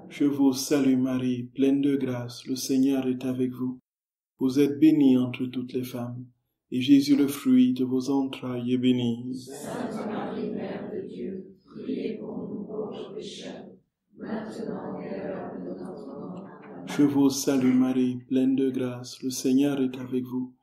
Je vous salue Marie, pleine de grâce, le Seigneur est avec vous. Vous êtes bénie entre toutes les femmes, et Jésus, le fruit de vos entrailles, est béni. Sainte Marie, Mère de Dieu, priez pour nous pauvres pécheurs, maintenant et à l'heure de notre mort. Amen. Je vous salue Marie, pleine de grâce, le Seigneur est avec vous.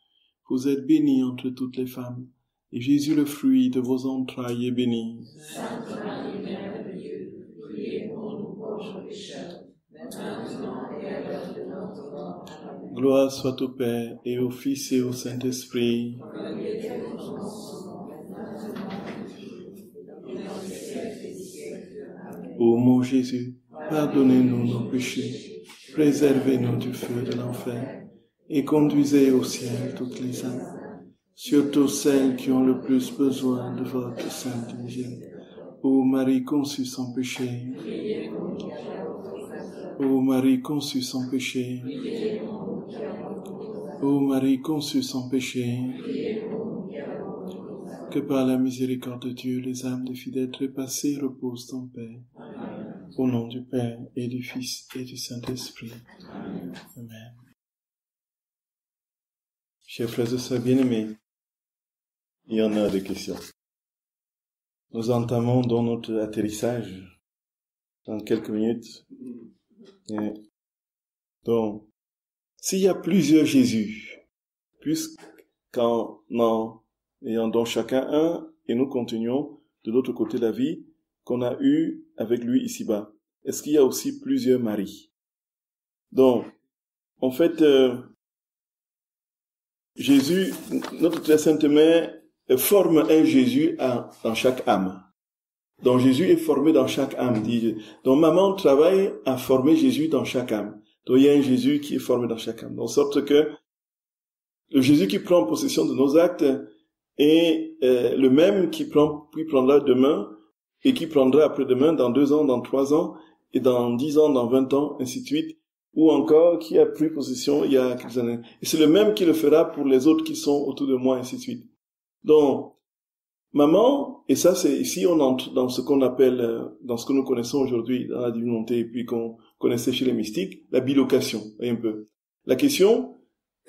Vous êtes bénie entre toutes les femmes, et Jésus, le fruit de vos entrailles, est béni. Sainte Marie, Mère de Dieu, priez pour nous pauvres pécheurs, maintenant et à l'heure de notre mort. Amen. Gloire soit au Père, et au Fils, et au Saint-Esprit. Comme il était au commencement, maintenant et dans les siècles des siècles. Amen. Ô mon Jésus, pardonnez-nous nos péchés, préservez-nous du feu de l'enfer, et conduisez au ciel toutes les âmes, surtout celles qui ont le plus besoin de votre sainte miséricorde. Ô Marie conçue sans péché, ô Marie conçue sans péché, ô Marie conçue sans péché, que par la miséricorde de Dieu, les âmes des fidèles trépassés reposent en paix. Au nom du Père, et du Fils, et du Saint-Esprit. Amen. Chers frères et sœurs bien-aimés, il y en a des questions. Nous entamons donc notre atterrissage dans quelques minutes. Et donc, s'il y a plusieurs Jésus, puisqu'en ayant donc chacun un, et nous continuons de l'autre côté de la vie qu'on a eu avec lui ici-bas, est-ce qu'il y a aussi plusieurs Maries? Donc, en fait, Jésus, notre très sainte mère, forme un Jésus dans chaque âme. Donc Jésus est formé dans chaque âme. Donc maman travaille à former Jésus dans chaque âme. Donc il y a un Jésus qui est formé dans chaque âme. De sorte que le Jésus qui prend possession de nos actes est le même qui prendra demain et qui prendra après-demain, dans 2 ans, dans 3 ans, et dans 10 ans, dans 20 ans, ainsi de suite, ou encore qui a pris possession il y a quelques années. Et c'est le même qui le fera pour les autres qui sont autour de moi, ainsi de suite. Donc, maman, et ça c'est ici on entre dans ce qu'on appelle, dans ce que nous connaissons aujourd'hui dans la divinité, et puis qu'on connaissait chez les mystiques, la bilocation, un peu. La question,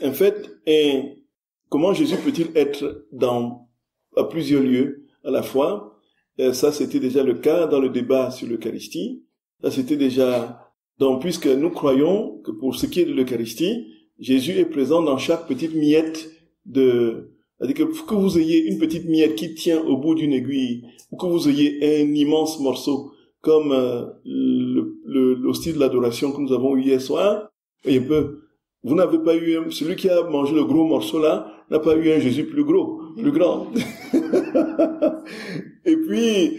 en fait, est comment Jésus peut-il être à plusieurs lieux à la fois? Ça, c'était déjà le cas dans le débat sur l'Eucharistie. Ça, c'était déjà... Donc, puisque nous croyons que pour ce qui est de l'Eucharistie, Jésus est présent dans chaque petite miette c'est-à-dire que vous ayez une petite miette qui tient au bout d'une aiguille, ou que vous ayez un immense morceau, comme l'hostie de l'adoration que nous avons eu hier soir, et vous n'avez pas eu celui qui a mangé le gros morceau là, n'a pas eu un Jésus plus grand. Et puis,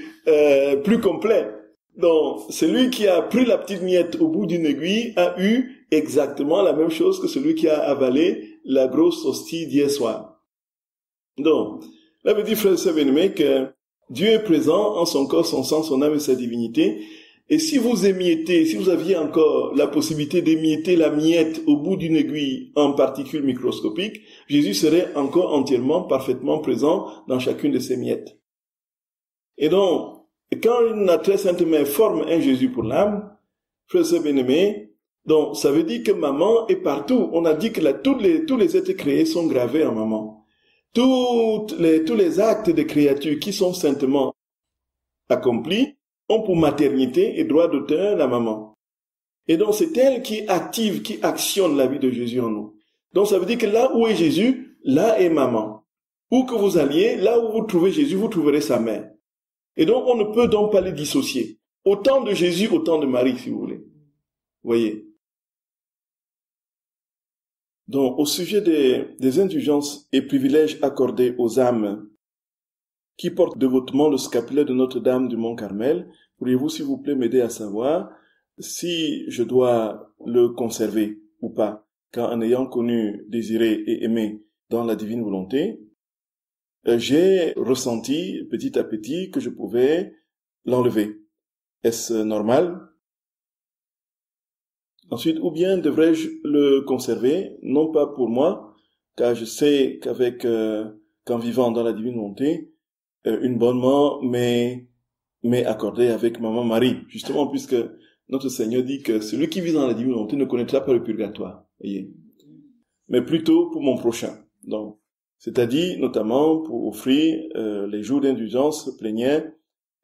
plus complet. Donc, celui qui a pris la petite miette au bout d'une aiguille a eu exactement la même chose que celui qui a avalé la grosse hostie d'hier soir. Donc, là, veut dire, frère et sœurs bien-aimés, que Dieu est présent en son corps, son sang, son âme et sa divinité. Et si vous aviez encore la possibilité d'émietter la miette au bout d'une aiguille en particules microscopiques, Jésus serait encore entièrement, parfaitement présent dans chacune de ces miettes. Et donc, quand la très sainte mère forme un Jésus pour l'âme, frère et sœurs bien-aimés, donc ça veut dire que maman est partout. On a dit que tous les êtres créés sont gravés en maman. Tous les actes de créature qui sont saintement accomplis ont pour maternité et droit d'auteur la maman. Et donc c'est elle qui active, qui actionne la vie de Jésus en nous. Donc ça veut dire que là où est Jésus, là est maman. Où que vous alliez, là où vous trouvez Jésus, vous trouverez sa mère. Et donc on ne peut donc pas les dissocier. Autant de Jésus, autant de Marie, si vous voulez. Vous voyez. Donc, au sujet des indulgences et privilèges accordés aux âmes qui portent dévotement le scapulet de Notre-Dame du Mont-Carmel, pourriez-vous, s'il vous plaît, m'aider à savoir si je dois le conserver ou pas, car en ayant connu, désiré et aimé dans la divine volonté, j'ai ressenti petit à petit que je pouvais l'enlever. Est-ce normal ? Ensuite, ou bien devrais-je le conserver, non pas pour moi, car je sais qu'en vivant dans la divine volonté, une bonne mort m'est accordée avec maman Marie, justement puisque notre Seigneur dit que celui qui vit dans la divine volonté ne connaîtra pas le purgatoire, voyez, mais plutôt pour mon prochain. Donc, c'est-à-dire notamment pour offrir les jours d'indulgence plénière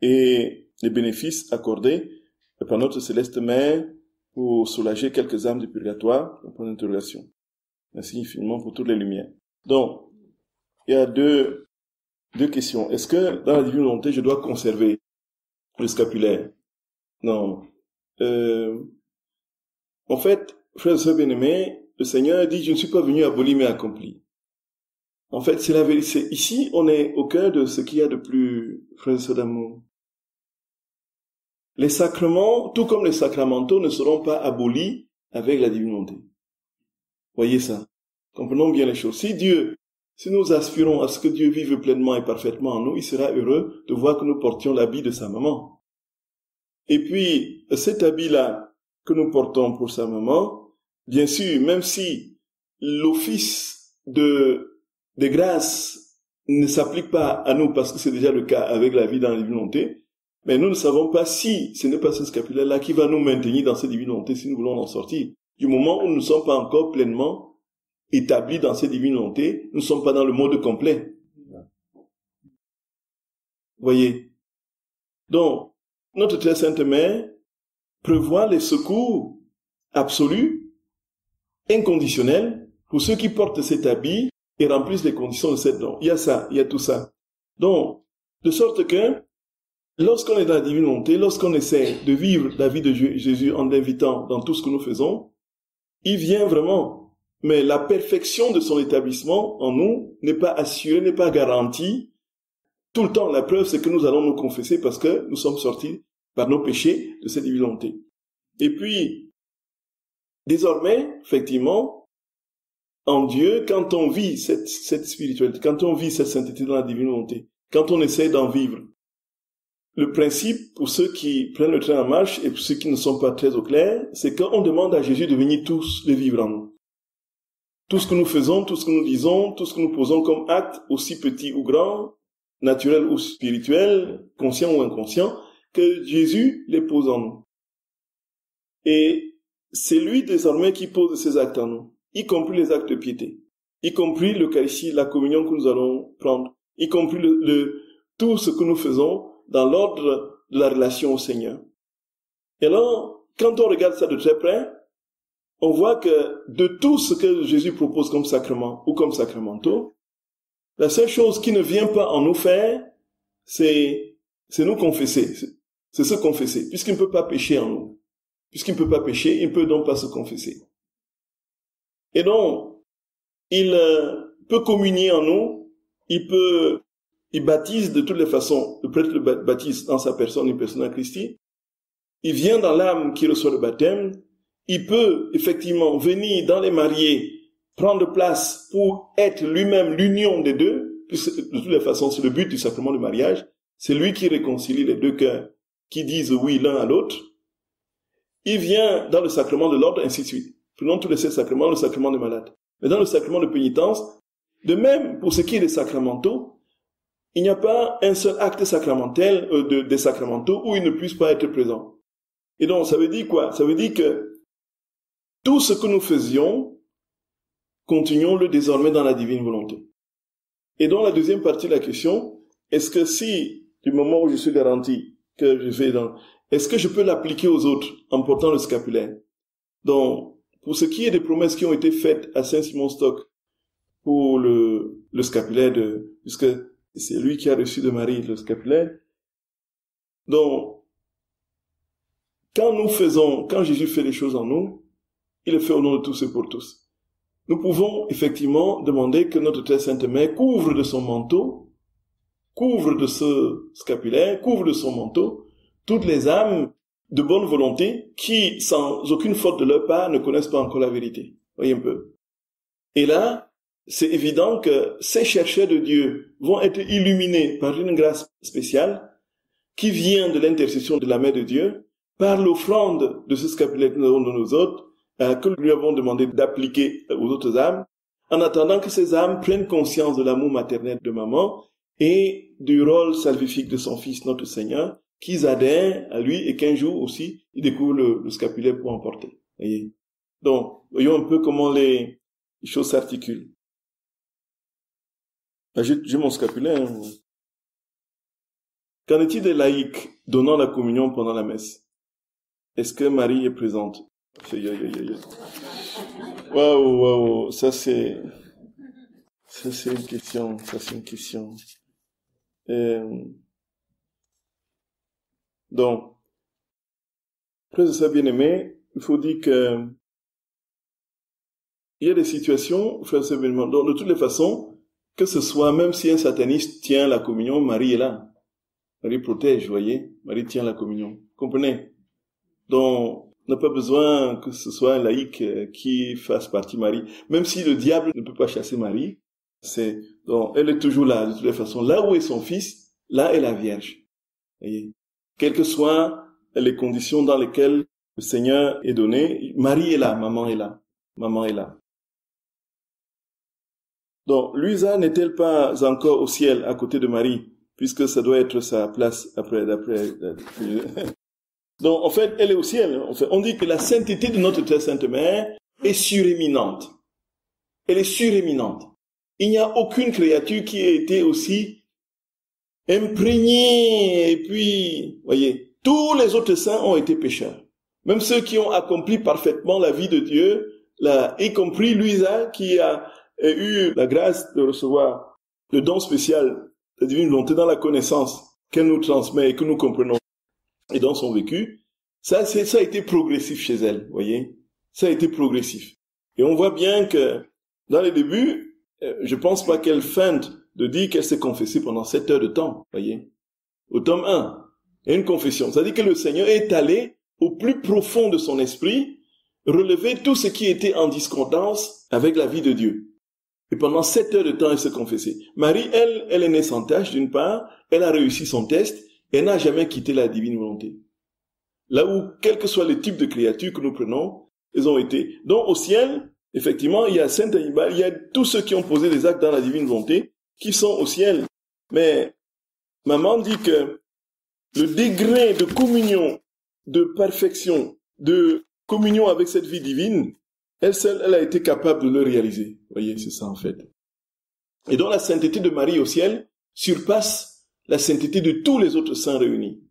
et les bénéfices accordés par notre céleste Mère pour soulager quelques âmes du purgatoire. Point d'interrogation. Merci infiniment pour toutes les lumières. Donc, il y a deux questions. Est-ce que dans la divine volonté, je dois conserver le scapulaire? Non. En fait, frères et sœurs bien-aimés, le Seigneur dit, je ne suis pas venu abolir mais accomplir. En fait, c'est la vérité. Ici, on est au cœur de ce qu'il y a de plus, frères et sœurs d'amour. Les sacrements, tout comme les sacramentaux, ne seront pas abolis avec la divine volonté. Voyez ça. Comprenons bien les choses. Si nous aspirons à ce que Dieu vive pleinement et parfaitement en nous, il sera heureux de voir que nous portions l'habit de sa maman. Et puis, cet habit-là que nous portons pour sa maman, bien sûr, même si l'office des grâces ne s'applique pas à nous parce que c'est déjà le cas avec la vie dans la divine volonté, mais nous ne savons pas si ce n'est pas ce scapulaire-là qui va nous maintenir dans cette divine volonté si nous voulons en sortir. Du moment où nous ne sommes pas encore pleinement établis dans cette divine volonté, nous ne sommes pas dans le mode complet. Voyez. Donc, notre très sainte mère prévoit les secours absolus, inconditionnels, pour ceux qui portent cet habit et remplissent les conditions de cette don. Il y a ça, il y a tout ça. Donc, de sorte que, lorsqu'on est dans la divine volonté, lorsqu'on essaie de vivre la vie de Jésus en l'invitant dans tout ce que nous faisons, il vient vraiment. Mais la perfection de son établissement en nous n'est pas assurée, n'est pas garantie. Tout le temps, la preuve, c'est que nous allons nous confesser parce que nous sommes sortis par nos péchés de cette divine volonté. Et puis, désormais, effectivement, en Dieu, quand on vit cette spiritualité, quand on vit cette sainteté dans la divine volonté, quand on essaie d'en vivre, le principe pour ceux qui prennent le train en marche et pour ceux qui ne sont pas très au clair, c'est qu'on demande à Jésus de venir tous les vivre en nous. Tout ce que nous faisons, tout ce que nous disons, tout ce que nous posons comme acte, aussi petit ou grand, naturel ou spirituel, conscient ou inconscient, que Jésus les pose en nous. Et c'est lui désormais qui pose ces actes en nous, y compris les actes de piété, y compris l'Eucharistie, la communion que nous allons prendre, y compris tout ce que nous faisons dans l'ordre de la relation au Seigneur. Et alors, quand on regarde ça de très près, on voit que de tout ce que Jésus propose comme sacrement ou comme sacramentaux, la seule chose qui ne vient pas en nous faire, c'est nous confesser. C'est se confesser, puisqu'il ne peut pas pécher en nous. Puisqu'il ne peut pas pécher, il ne peut donc pas se confesser. Et donc, il peut communier en nous, il baptise de toutes les façons. Le prêtre le baptise dans sa personne, une persona Christi. Il vient dans l'âme qui reçoit le baptême. Il peut effectivement venir dans les mariés, prendre place pour être lui-même l'union des deux, puisque de toutes les façons, c'est le but du sacrement du mariage. C'est lui qui réconcilie les deux cœurs, qui disent oui l'un à l'autre. Il vient dans le sacrement de l'ordre, ainsi de suite. Prenons tous les 7 sacrements, le sacrement des malades. Mais dans le sacrement de pénitence, de même, pour ce qui est des sacramentaux, il n'y a pas un seul acte sacramentel des sacramentaux où il ne puisse pas être présent. Et donc, ça veut dire quoi? Ça veut dire que tout ce que nous faisions, continuons-le désormais dans la divine volonté. Et donc, la deuxième partie de la question, est-ce que si, du moment où je suis garanti que je vais est-ce que je peux l'appliquer aux autres en portant le scapulaire? Donc, pour ce qui est des promesses qui ont été faites à Saint-Simon-Stock pour le scapulaire puisque c'est lui qui a reçu de Marie le scapulaire. Donc, quand Jésus fait les choses en nous, il le fait au nom de tous et pour tous. Nous pouvons effectivement demander que notre très sainte mère couvre de son manteau, couvre de ce scapulaire, couvre de son manteau, toutes les âmes de bonne volonté qui, sans aucune faute de leur part, ne connaissent pas encore la vérité. Voyez un peu. Et là, c'est évident que ces chercheurs de Dieu vont être illuminés par une grâce spéciale qui vient de l'intercession de la Mère de Dieu, par l'offrande de ce scapulaire que nous avons de nous autres, que nous lui avons demandé d'appliquer aux autres âmes, en attendant que ces âmes prennent conscience de l'amour maternel de maman et du rôle salvifique de son Fils, notre Seigneur, qu'ils adhèrent à lui et qu'un jour aussi, ils découvrent le scapulaire pour en porter. Voyez. Donc, voyons un peu comment les choses s'articulent. J'ai mon scapulaire. Hein. Qu'en est-il des laïcs donnant la communion pendant la messe? Est-ce que Marie est présente? Waouh, ça c'est une question, Donc, frères et sœurs bien-aimés, il faut dire que il y a des situations, frères et sœurs bien-aimés, donc de toutes les façons, que ce soit, même si un sataniste tient la communion, Marie est là. Marie protège, voyez. Marie tient la communion. Comprenez? Donc, on n'a pas besoin que ce soit un laïc qui fasse partie de Marie. Même si le diable ne peut pas chasser Marie, donc, elle est toujours là, de toutes les façons. Là où est son fils, là est la Vierge. Voyez. Quelles que soient les conditions dans lesquelles le Seigneur est donné, Marie est là, maman est là. Maman est là. Donc, Luisa n'est-elle pas encore au ciel à côté de Marie, puisque ça doit être sa place d'après. Donc, en fait, elle est au ciel. En fait, on dit que la sainteté de notre très sainte mère est suréminente. Elle est suréminente. Il n'y a aucune créature qui ait été aussi imprégnée. Et puis, voyez, tous les autres saints ont été pécheurs. Même ceux qui ont accompli parfaitement la vie de Dieu, y compris Luisa, qui a eu la grâce de recevoir le don spécial, la divine volonté dans la connaissance qu'elle nous transmet et que nous comprenons et dans son vécu, ça a été progressif chez elle, voyez. Ça a été progressif. Et on voit bien que dans les débuts, je pense pas qu'elle feinte de dire qu'elle s'est confessée pendant 7 heures de temps, voyez. Au tome 1, il y a une confession. Ça dit que le Seigneur est allé au plus profond de son esprit, relever tout ce qui était en discordance avec la vie de Dieu. Et pendant 7 heures de temps, elle s'est confessée. Marie, elle est née sans tâche, d'une part, elle a réussi son test, elle n'a jamais quitté la divine volonté. Là où, quel que soit le type de créature que nous prenons, elles ont été. Donc, au ciel, effectivement, il y a Saint Hannibal, il y a tous ceux qui ont posé des actes dans la divine volonté, qui sont au ciel. Mais, maman dit que le degré de communion, de perfection, de communion avec cette vie divine, elle seule, elle a été capable de le réaliser. Vous voyez, c'est ça en fait. Et donc la sainteté de Marie au ciel surpasse la sainteté de tous les autres saints réunis.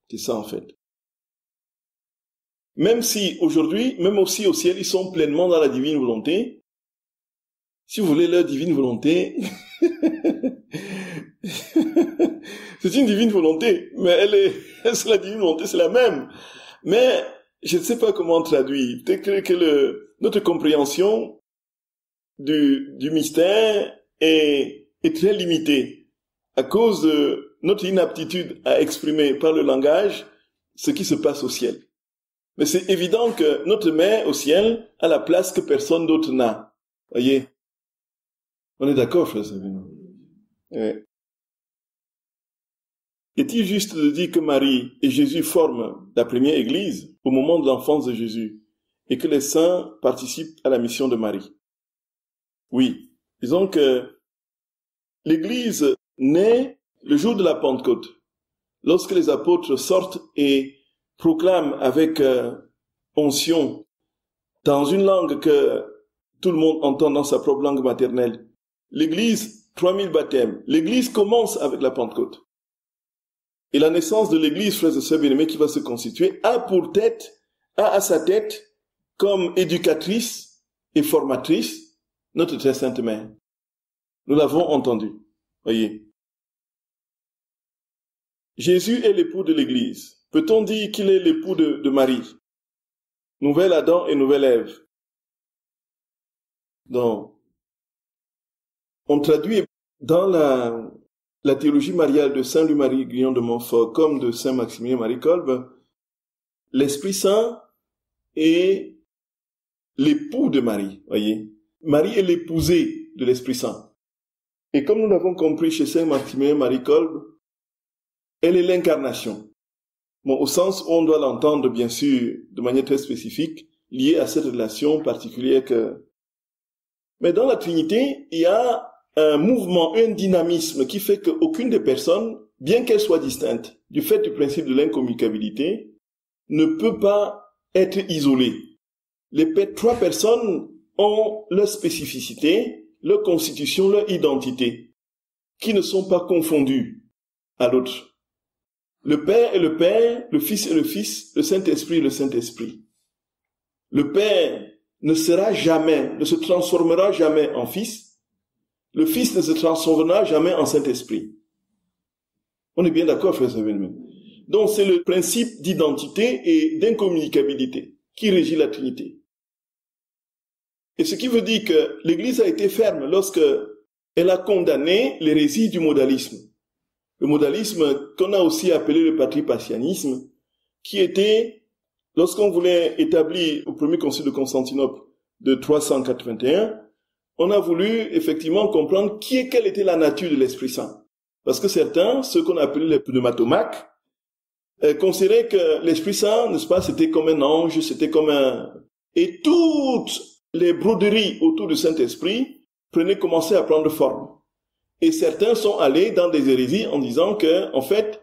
C'est ça en fait. Même si aujourd'hui, même aussi au ciel, ils sont pleinement dans la divine volonté, si vous voulez leur divine volonté, c'est une divine volonté, mais c'est la divine volonté, c'est la même. Mais je ne sais pas comment traduire. Peut-être que notre compréhension du mystère est très limitée à cause de notre inaptitude à exprimer par le langage ce qui se passe au ciel. Mais c'est évident que notre mère au ciel a la place que personne d'autre n'a. Voyez? On est d'accord, frère Sabine? Ouais. Est-il juste de dire que Marie et Jésus forment la première église au moment de l'enfance de Jésus et que les saints participent à la mission de Marie? Oui. Disons que l'église naît le jour de la Pentecôte, lorsque les apôtres sortent et proclament avec onction, dans une langue que tout le monde entend dans sa propre langue maternelle. L'église, 3000 baptêmes. L'église commence avec la Pentecôte. Et la naissance de l'église, frères et sœurs bien-aimés, qui va se constituer, a à sa tête, comme éducatrice et formatrice, notre très sainte mère. Nous l'avons entendu. Voyez. Jésus est l'époux de l'église. Peut-on dire qu'il est l'époux de Marie? Nouvel Adam et nouvelle Ève. Donc, on traduit dans la théologie mariale de Saint Louis-Marie Guyon de Montfort comme de Saint Maximilien Marie Kolbe, l'Esprit Saint est l'époux de Marie, voyez. Marie est l'épousée de l'Esprit Saint. Et comme nous l'avons compris chez Saint Maximilien Marie Kolbe, elle est l'incarnation. Bon, au sens où on doit l'entendre, bien sûr, de manière très spécifique, liée à cette relation particulière que... Mais dans la Trinité, il y a un mouvement, un dynamisme qui fait qu'aucune des personnes bien qu'elle soit distincte, du fait du principe de l'incommunicabilité, ne peut pas être isolée. Les trois personnes ont leur spécificité, leur constitution, leur identité, qui ne sont pas confondues à l'autre. Le Père est le Père, le Fils est le Fils, le Saint-Esprit est le Saint-Esprit. Le Père ne se transformera jamais en Fils. Le Fils ne se transformera jamais en Saint-Esprit. On est bien d'accord, frères et sœurs. Donc c'est le principe d'identité et d'incommunicabilité qui régit la Trinité. Et ce qui veut dire que l'Église a été ferme lorsque elle a condamné l'hérésie du modalisme. Le modalisme qu'on a aussi appelé le patripassianisme, qui était, lorsqu'on voulait établir au premier concile de Constantinople de 381, on a voulu effectivement comprendre quelle était la nature de l'Esprit Saint. Parce que certains, ceux qu'on appelait les pneumatomaques, considéraient que l'Esprit Saint, n'est-ce pas, c'était comme un ange, c'était comme un... Et toutes les broderies autour du Saint-Esprit commençaient à prendre forme. Et certains sont allés dans des hérésies en disant que, en fait,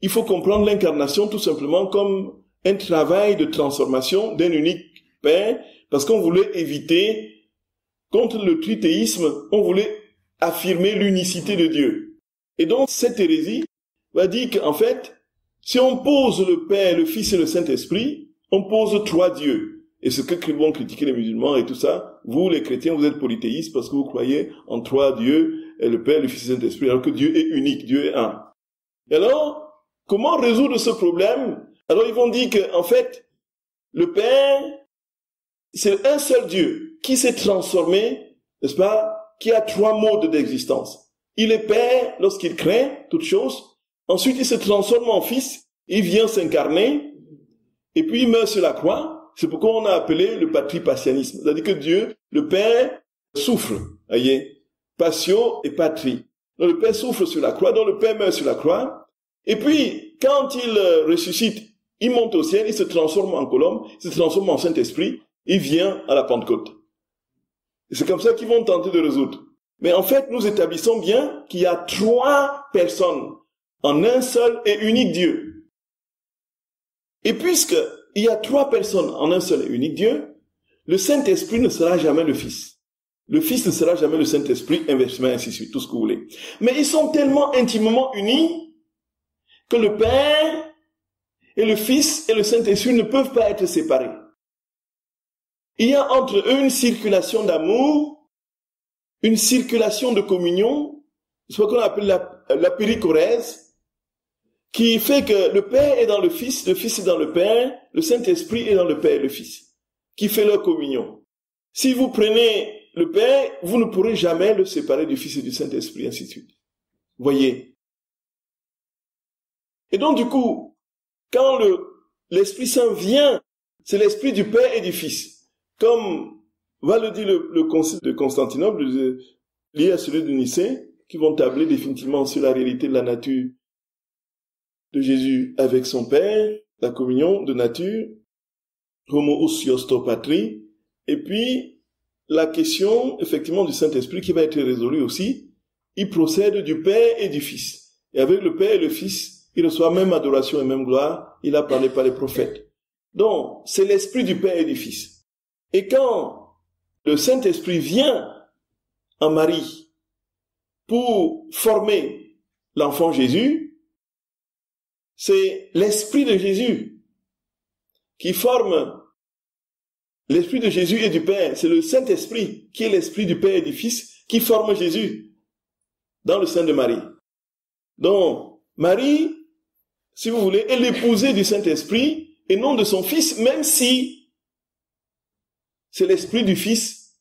il faut comprendre l'incarnation tout simplement comme un travail de transformation d'un unique Père, parce qu'on voulait éviter, contre le trithéisme, on voulait affirmer l'unicité de Dieu. Et donc, cette hérésie va dire qu'en fait, si on pose le Père, le Fils et le Saint-Esprit, on pose trois dieux. Et ce que vont critiquer les musulmans et tout ça, vous, les chrétiens, vous êtes polythéistes parce que vous croyez en trois dieux, et le Père, le Fils et le Saint-Esprit, alors que Dieu est unique, Dieu est un. Et alors, comment résoudre ce problème? Alors ils vont dire que, en fait, le Père, c'est un seul Dieu qui s'est transformé, n'est-ce pas, qui a trois modes d'existence. Il est Père lorsqu'il crée toutes choses. Ensuite, il se transforme en Fils, il vient s'incarner, et puis il meurt sur la croix. C'est pourquoi on a appelé le patripassianisme. C'est-à-dire que Dieu, le Père, souffre. Voyez, patio et patrie. Donc le Père souffre sur la croix, donc le Père meurt sur la croix. Et puis, quand il ressuscite, il monte au ciel, il se transforme en colombe, il se transforme en Saint-Esprit, il vient à la Pentecôte. Et c'est comme ça qu'ils vont tenter de résoudre. Mais en fait, nous établissons bien qu'il y a trois personnes en un seul et unique Dieu. Et puisque il y a trois personnes en un seul et unique Dieu, le Saint-Esprit ne sera jamais le Fils. Le Fils ne sera jamais le Saint-Esprit, inversement, ainsi de suite, tout ce que vous voulez. Mais ils sont tellement intimement unis que le Père et le Fils et le Saint-Esprit ne peuvent pas être séparés. Il y a entre eux une circulation d'amour, une circulation de communion, c'est ce qu'on appelle la périchorèse, qui fait que le Père est dans le Fils est dans le Père, le Saint-Esprit est dans le Père et le Fils, qui fait leur communion. Si vous prenez le Père, vous ne pourrez jamais le séparer du Fils et du Saint-Esprit, ainsi de suite. Voyez. Et donc, du coup, quand l'Esprit Saint vient, c'est l'Esprit du Père et du Fils. Comme va le dire le Concile de Constantinople, lié à celui de Nicée, qui vont tabler définitivement sur la réalité de la nature de Jésus avec son Père, la communion de nature, homoousiosto patri, et puis la question, effectivement, du Saint-Esprit qui va être résolue aussi. Il procède du Père et du Fils. Et avec le Père et le Fils, il reçoit même adoration et même gloire. Il a parlé par les prophètes. Donc, c'est l'Esprit du Père et du Fils. Et quand le Saint-Esprit vient en Marie pour former l'enfant Jésus, c'est l'Esprit de Jésus qui forme l'Esprit de Jésus et du Père. C'est le Saint-Esprit qui est l'Esprit du Père et du Fils qui forme Jésus dans le sein de Marie. Donc, Marie, si vous voulez, est l'épousée du Saint-Esprit et non de son Fils, même si c'est l'Esprit du Fils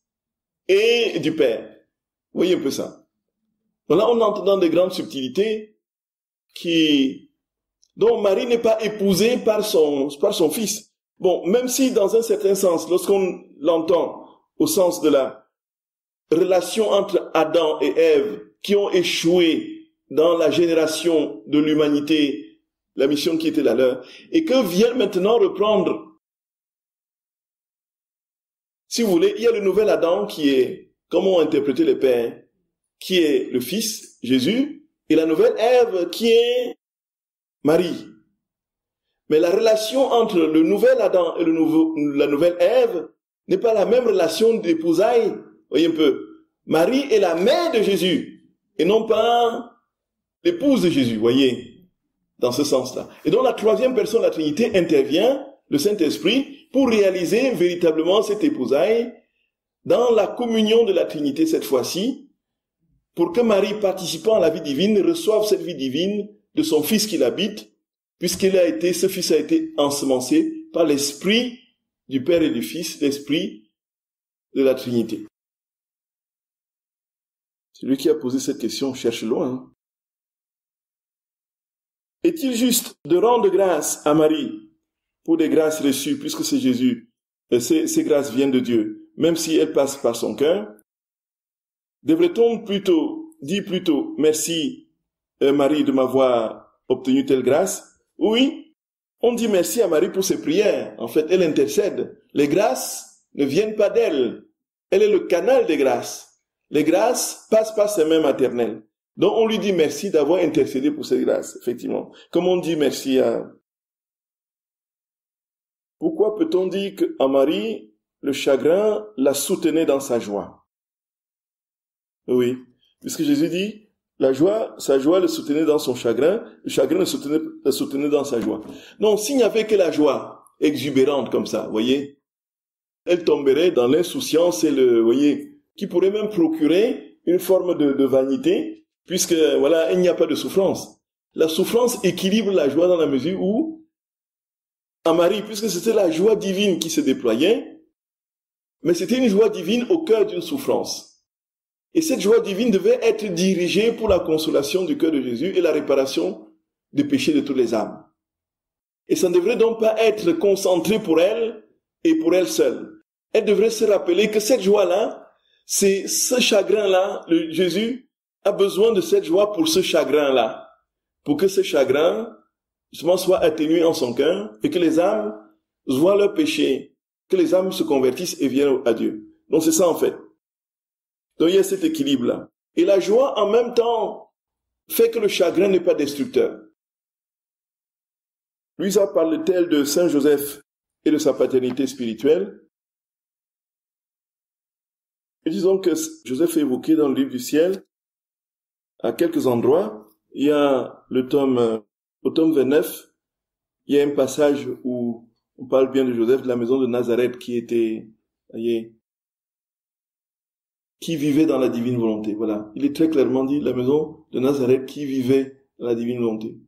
et du Père. Vous voyez un peu ça. Donc là, on entre dans des grandes subtilités dont Marie n'est pas épousée par son Fils. Bon, même si dans un certain sens, lorsqu'on l'entend au sens de la relation entre Adam et Ève qui ont échoué dans la génération de l'humanité, la mission qui était la leur, et que vient maintenant reprendre, si vous voulez, il y a le nouvel Adam qui est, comment ont interprété les pères, qui est le Fils, Jésus, et la nouvelle Ève qui est Marie. Mais la relation entre le nouvel Adam et la nouvelle Ève n'est pas la même relation d'épousailles. Voyez un peu. Marie est la mère de Jésus et non pas l'épouse de Jésus, voyez, dans ce sens-là. Et donc la troisième personne de la Trinité intervient, le Saint-Esprit, pour réaliser véritablement cette épousaille dans la communion de la Trinité cette fois-ci, pour que Marie, participant à la vie divine, reçoive cette vie divine de son Fils qui l'habite, ce Fils a été ensemencé par l'Esprit du Père et du Fils, l'Esprit de la Trinité. Celui qui a posé cette question cherche loin. Est-il juste de rendre grâce à Marie pour des grâces reçues, puisque c'est Jésus, ces grâces viennent de Dieu, même si elles passent par son cœur? Devrait-on dire plutôt, merci Marie de m'avoir obtenu telle grâce? Oui, on dit merci à Marie pour ses prières. En fait, elle intercède. Les grâces ne viennent pas d'elle. Elle est le canal des grâces. Les grâces passent par ses mains maternelles. Donc on lui dit merci d'avoir intercédé pour ces grâces, effectivement. Comme on dit merci à... Pourquoi peut-on dire qu'en Marie, le chagrin la soutenait dans sa joie? Oui, puisque Jésus dit, sa joie le soutenait dans son chagrin, le chagrin le soutenait dans sa joie. Donc s'il n'y avait que la joie exubérante comme ça, voyez, elle tomberait dans l'insouciance et qui pourrait même procurer une forme de vanité, puisque voilà, il n'y a pas de souffrance. La souffrance équilibre la joie dans la mesure où, en Marie, puisque c'était la joie divine qui se déployait, mais c'était une joie divine au cœur d'une souffrance. Et cette joie divine devait être dirigée pour la consolation du cœur de Jésus et la réparation des péchés de toutes les âmes. Et ça ne devrait donc pas être concentré pour elle et pour elle seule. Elle devrait se rappeler que cette joie-là, c'est ce chagrin-là, Jésus a besoin de cette joie pour ce chagrin-là, pour que ce chagrin justement soit atténué en son cœur et que les âmes voient leurs péchés, que les âmes se convertissent et viennent à Dieu. Donc c'est ça en fait. Donc il y a cet équilibre-là. Et la joie en même temps fait que le chagrin n'est pas destructeur. Louisa parle-t-elle de Saint Joseph et de sa paternité spirituelle? Et disons que Joseph est évoqué dans le livre du ciel à quelques endroits. Il y a au tome 29, il y a un passage où on parle bien de Joseph de la maison de Nazareth qui vivait dans la divine volonté. Voilà. Il est très clairement dit la maison de Nazareth qui vivait dans la divine volonté.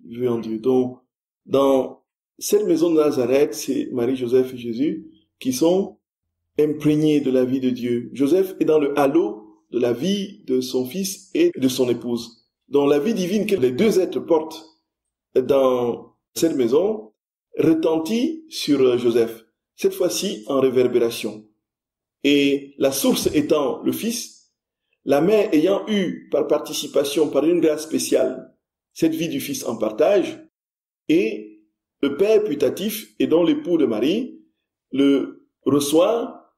Qui vivait en Dieu. Donc, dans cette maison de Nazareth, c'est Marie, Joseph et Jésus qui sont imprégnés de la vie de Dieu. Joseph est dans le halo de la vie de son fils et de son épouse. Donc, la vie divine que les deux êtres portent dans cette maison retentit sur Joseph. Cette fois-ci en réverbération. Et la source étant le Fils, la mère ayant eu par participation, par une grâce spéciale, cette vie du Fils en partage, et le Père putatif, et dont l'époux de Marie, le reçoit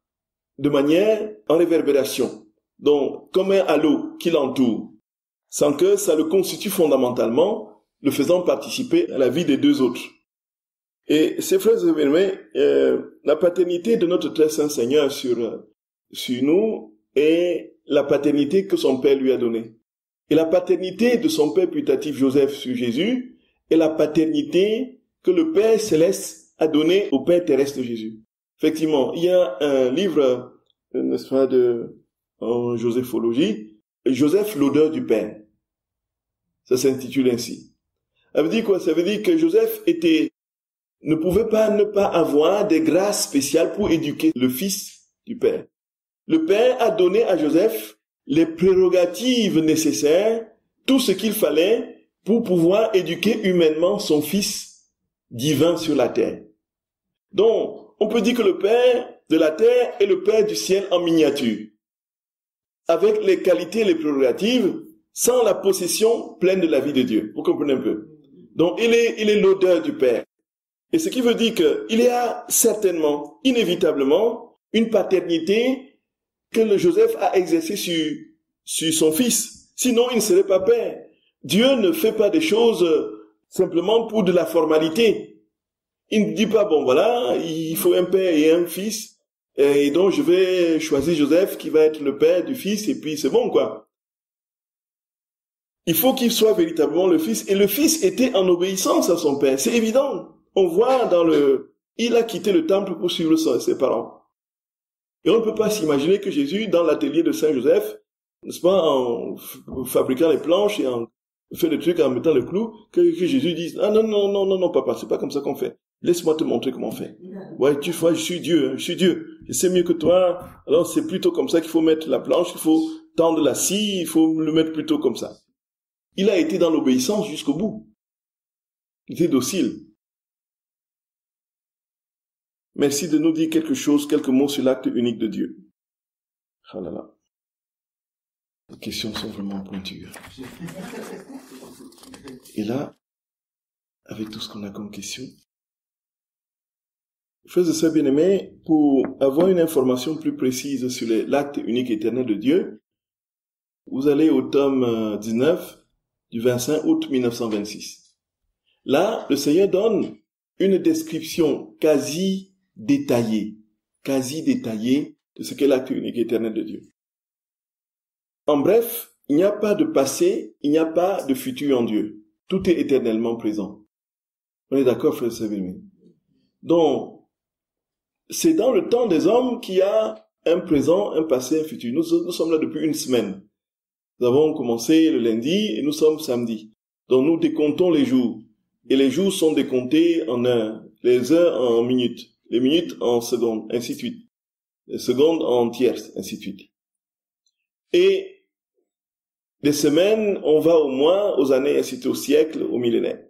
de manière en réverbération, donc comme un halo qui l'entoure, sans que ça le constitue fondamentalement, le faisant participer à la vie des deux autres. Et ces frères et bien-aimés, la paternité de notre très saint Seigneur sur nous est la paternité que son Père lui a donnée. Et la paternité de son Père putatif Joseph sur Jésus est la paternité que le Père céleste a donnée au Père terrestre de Jésus. Effectivement, il y a un livre, n'est-ce pas, en joséphologie, Joseph l'odeur du Père. Ça s'intitule ainsi. Ça veut dire quoi? Ça veut dire que Joseph ne pouvait pas ne pas avoir des grâces spéciales pour éduquer le Fils du Père. Le Père a donné à Joseph les prérogatives nécessaires, tout ce qu'il fallait pour pouvoir éduquer humainement son Fils divin sur la terre. Donc, on peut dire que le Père de la terre est le Père du ciel en miniature, avec les qualités et les prérogatives, sans la possession pleine de la vie de Dieu. Vous comprenez un peu? Donc, il est l'odeur du Père. Et ce qui veut dire qu'il y a certainement, inévitablement, une paternité que le Joseph a exercée sur son fils. Sinon, il ne serait pas père. Dieu ne fait pas des choses simplement pour de la formalité. Il ne dit pas, bon voilà, il faut un père et un fils, et donc je vais choisir Joseph qui va être le père du fils, et puis c'est bon quoi. Il faut qu'il soit véritablement le fils, et le fils était en obéissance à son père, c'est évident. On voit il a quitté le temple pour suivre ses parents. Et on ne peut pas s'imaginer que Jésus, dans l'atelier de Saint Joseph, n'est-ce pas, en fabriquant les planches et en fait des trucs en mettant le clou, que Jésus dise, ah non, papa, c'est pas comme ça qu'on fait. Laisse-moi te montrer comment on fait. Ouais, tu vois, je suis Dieu, je sais mieux que toi, alors c'est plutôt comme ça qu'il faut mettre la planche, il faut tendre la scie, il faut le mettre plutôt comme ça. Il a été dans l'obéissance jusqu'au bout. Il était docile. Merci de nous dire quelques mots sur l'acte unique de Dieu. Ah là là. Les questions sont vraiment pointues. Et là, avec tout ce qu'on a comme question, frères et sœurs bien-aimés, pour avoir une information plus précise sur l'acte unique éternel de Dieu, vous allez au tome 19 du 25 août 1926. Là, le Seigneur donne une description quasi détaillée de ce qu'est l'acte unique éternel de Dieu. En bref, il n'y a pas de passé, il n'y a pas de futur en Dieu. Tout est éternellement présent. On est d'accord, frère Séville? Donc, c'est dans le temps des hommes qu'il y a un présent, un passé, un futur. Nous sommes là depuis une semaine. Nous avons commencé le lundi et nous sommes samedi. Donc nous décomptons les jours. Et les jours sont décomptés en heures, les heures en minutes, les minutes en secondes, ainsi de suite. Les secondes en tierces, ainsi de suite. Et les semaines, on va au mois, aux années, ainsi de suite, au siècle, au millénaire.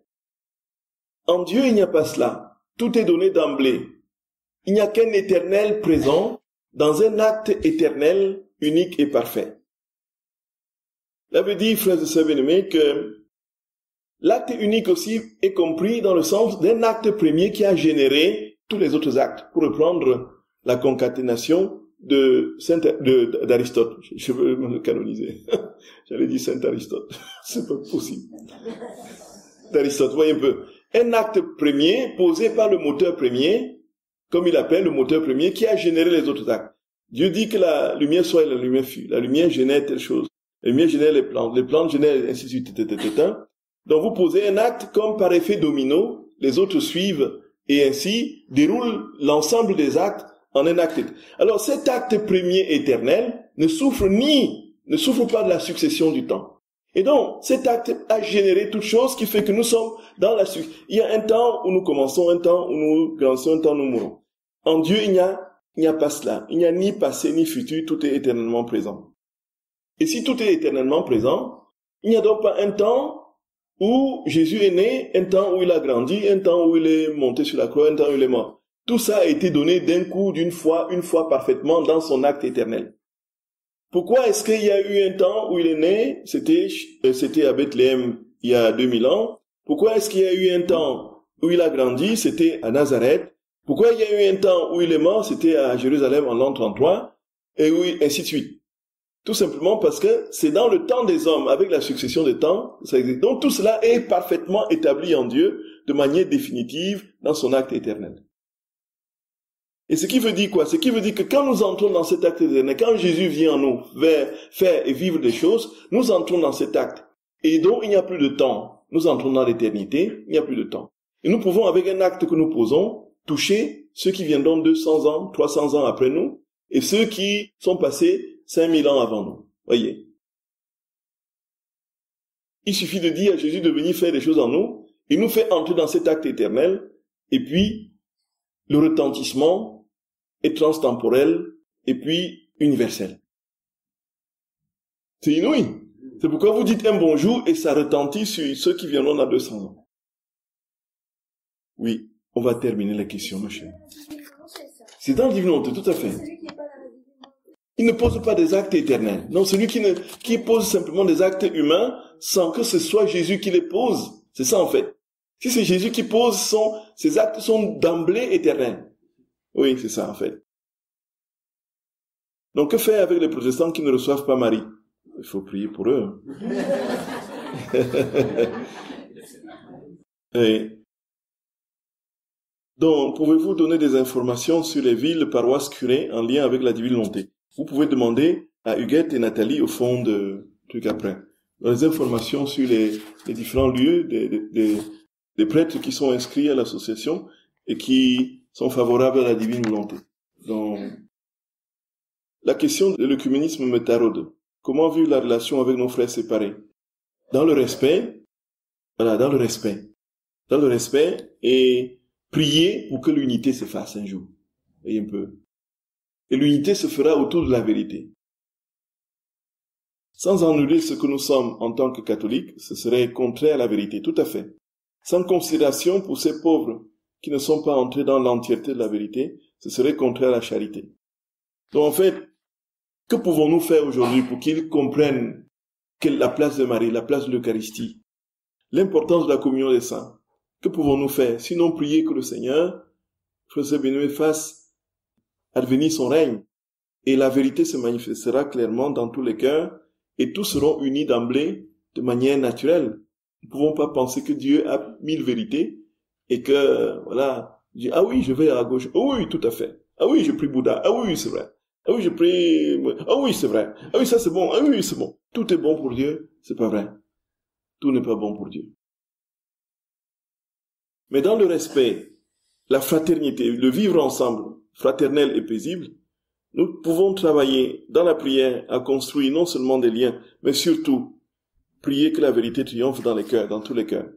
En Dieu, il n'y a pas cela. Tout est donné d'emblée. Il n'y a qu'un éternel présent dans un acte éternel, unique et parfait. Cela veut dire, frères et sœurs bien-aimés, que l'acte unique aussi est compris dans le sens d'un acte premier qui a généré tous les autres actes. Pour reprendre la concaténation d'Aristote. Je veux me le canoniser. J'allais dire Saint Aristote. C'est pas possible. D'Aristote, voyez un peu. Un acte premier posé par le moteur premier, comme il appelle le moteur premier, qui a généré les autres actes. Dieu dit que la lumière soit et la lumière fut. La lumière génère telle chose. La lumière génère les plantes génèrent ainsi de suite. Donc vous posez un acte comme par effet domino, les autres suivent et ainsi déroulent l'ensemble des actes en un acte. Alors cet acte premier éternel ne souffre pas de la succession du temps. Et donc cet acte a généré toute chose qui fait que nous sommes dans la succession. Il y a un temps où nous commençons, un temps où nous grandissons, un temps où nous mourons. En Dieu, il n'y a pas cela. Il n'y a ni passé ni futur, tout est éternellement présent. Et si tout est éternellement présent, il n'y a donc pas un temps où Jésus est né, un temps où il a grandi, un temps où il est monté sur la croix, un temps où il est mort. Tout ça a été donné d'un coup, une fois parfaitement dans son acte éternel. Pourquoi est-ce qu'il y a eu un temps où il est né, c'était à Bethléem il y a 2000 ans. Pourquoi est-ce qu'il y a eu un temps où il a grandi, c'était à Nazareth. Pourquoi il y a eu un temps où il est mort, c'était à Jérusalem en l'an 33, et oui, ainsi de suite. Tout simplement parce que c'est dans le temps des hommes, avec la succession des temps, ça existe. Donc tout cela est parfaitement établi en Dieu, de manière définitive, dans son acte éternel. Et ce qui veut dire quoi? Ce qui veut dire que quand nous entrons dans cet acte éternel, quand Jésus vient en nous faire et vivre des choses, nous entrons dans cet acte. Et donc il n'y a plus de temps. Nous entrons dans l'éternité, il n'y a plus de temps. Et nous pouvons, avec un acte que nous posons, toucher ceux qui viendront 200 ans, 300 ans après nous, et ceux qui sont passés 5000 ans avant nous. Voyez. Il suffit de dire à Jésus de venir faire des choses en nous, il nous fait entrer dans cet acte éternel, et puis le retentissement est transtemporel, et puis universel. C'est inouï. C'est pourquoi vous dites un bonjour et ça retentit sur ceux qui viendront dans 200 ans. Oui, on va terminer la question, ma chère. C'est dans la divine volonté, tout à fait. Il ne pose pas des actes éternels. Non, celui qui pose simplement des actes humains sans que ce soit Jésus qui les pose. C'est ça en fait. Si c'est Jésus qui pose, ces actes sont d'emblée éternels. Oui, c'est ça en fait. Donc que faire avec les protestants qui ne reçoivent pas Marie? Il faut prier pour eux. Oui. Donc, pouvez-vous donner des informations sur les villes, paroisses, curés en lien avec la divine volonté? Vous pouvez demander à Huguette et Nathalie au fond de truc après. Dans les informations sur les différents lieux des prêtres qui sont inscrits à l'association et qui sont favorables à la divine volonté. Donc, la question de l'œcuménisme me taraude. Comment vivre la relation avec nos frères séparés? Dans le respect, voilà, dans le respect et prier pour que l'unité se fasse un jour. Voyez un peu. Et l'unité se fera autour de la vérité. Sans annuler ce que nous sommes en tant que catholiques, ce serait contraire à la vérité, tout à fait. Sans considération pour ces pauvres qui ne sont pas entrés dans l'entièreté de la vérité, ce serait contraire à la charité. Donc en fait, que pouvons-nous faire aujourd'hui pour qu'ils comprennent la place de Marie, la place de l'Eucharistie, l'importance de la communion des saints? Que pouvons-nous faire? Sinon prier que le Seigneur, frère bien-aimé, fasse advenir son règne. Et la vérité se manifestera clairement dans tous les cœurs et tous seront unis d'emblée de manière naturelle. Nous ne pouvons pas penser que Dieu a 1000 vérités et que, voilà, dit, ah oui, je vais à gauche. Oh oui, tout à fait. Ah oui, je prie Bouddha. Ah oui, c'est vrai. Ah oui, je prie... Ah oui, c'est vrai. Ah oui, ça c'est bon. Ah oui, c'est bon. Tout est bon pour Dieu. C'est pas vrai. Tout n'est pas bon pour Dieu. Mais dans le respect, la fraternité, le vivre ensemble, fraternel et paisible, nous pouvons travailler dans la prière à construire non seulement des liens, mais surtout prier que la vérité triomphe dans les cœurs, dans tous les cœurs.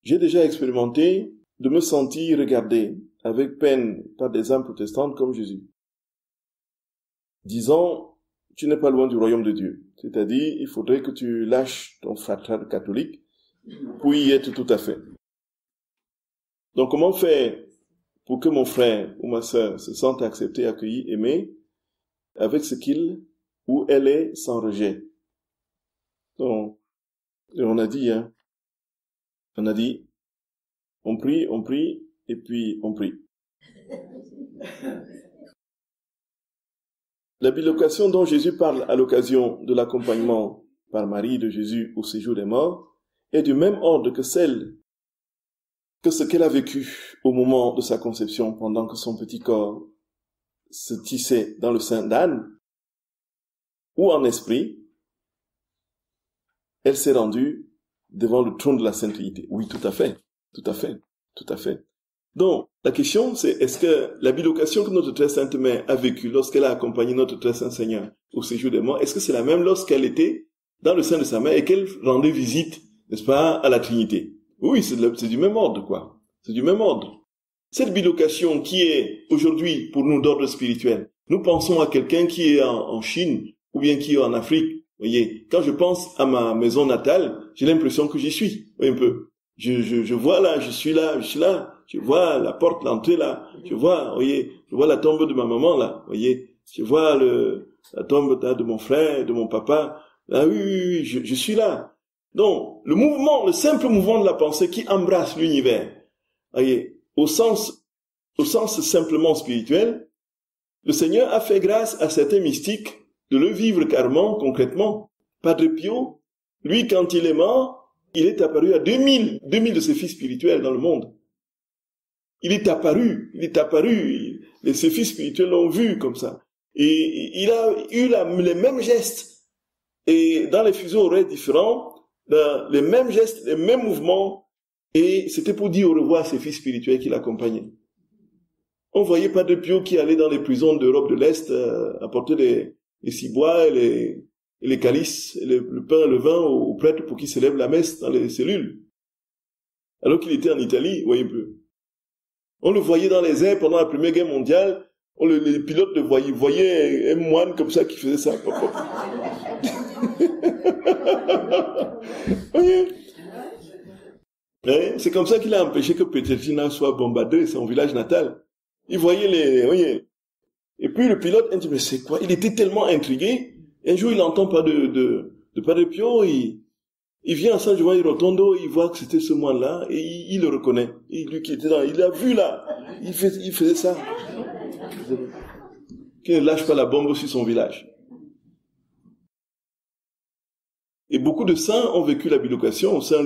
J'ai déjà expérimenté de me sentir regardé avec peine par des âmes protestantes comme Jésus, disant, tu n'es pas loin du royaume de Dieu. C'est-à-dire, il faudrait que tu lâches ton fraternel catholique pour y être tout à fait. Donc, comment faire pour que mon frère ou ma sœur se sente accepté, accueilli, aimé, avec ce qu'il ou elle est sans rejet? Donc, on a dit, on prie, et puis on prie. La bilocation dont Jésus parle à l'occasion de l'accompagnement par Marie de Jésus au séjour des morts est du même ordre que ce qu'elle a vécu au moment de sa conception pendant que son petit corps se tissait dans le sein d'Anne, où en esprit, elle s'est rendue devant le trône de la Sainte Trinité. Oui, tout à fait. Donc, la question, c'est est-ce que la bilocation que notre très sainte mère a vécue lorsqu'elle a accompagné notre très saint Seigneur au séjour des morts, est-ce que c'est la même lorsqu'elle était dans le sein de sa mère et qu'elle rendait visite, n'est-ce pas, à la Trinité? Oui, c'est du même ordre, quoi. C'est du même ordre. Cette bilocation qui est aujourd'hui pour nous d'ordre spirituel, nous pensons à quelqu'un qui est en Chine ou bien qui est en Afrique. Vous voyez, quand je pense à ma maison natale, j'ai l'impression que j'y suis. Vous voyez un peu. Je vois là, je suis là. Je vois la porte, l'entrée là. Je vois, vous voyez, je vois la tombe de ma maman là. Vous voyez, je vois la tombe de mon frère, de mon papa. Ah oui, je suis là. Donc, le simple mouvement de la pensée qui embrasse l'univers, voyez, au sens simplement spirituel, le Seigneur a fait grâce à certains mystiques de le vivre carrément, concrètement. Padre Pio, lui, quand il est mort, il est apparu à 2000 de ses fils spirituels dans le monde. Il est apparu, ses fils spirituels l'ont vu comme ça. Et il a eu les mêmes gestes, et dans les fuseaux horaires différents, les mêmes gestes, les mêmes mouvements, et c'était pour dire au revoir à ses fils spirituels qui l'accompagnaient. On voyait Padre Pio qui allait dans les prisons d'Europe de l'Est apporter les ciboires et les calices, et le pain et le vin aux prêtres pour qu'ils célèbrent la messe dans les cellules. Alors qu'il était en Italie, vous voyez un peu. On le voyait dans les airs pendant la Première Guerre mondiale, les pilotes le voyaient un moine comme ça qui faisait ça. Voyez. C'est comme ça qu'il a empêché que Petrelcina soit bombardé, son village natal. Il voyait voyez. Et puis le pilote, il dit, mais c'est quoi? Il était tellement intrigué. Un jour, il n'entend pas de Padre Pio, il vient à San Giovanni Rotondo, il voit que c'était ce moine-là, et il le reconnaît. Lui qui était là, il l'a vu là. Il faisait ça. Qu'il ne lâche pas la bombe sur son village. Et beaucoup de saints ont vécu la bilocation. Saint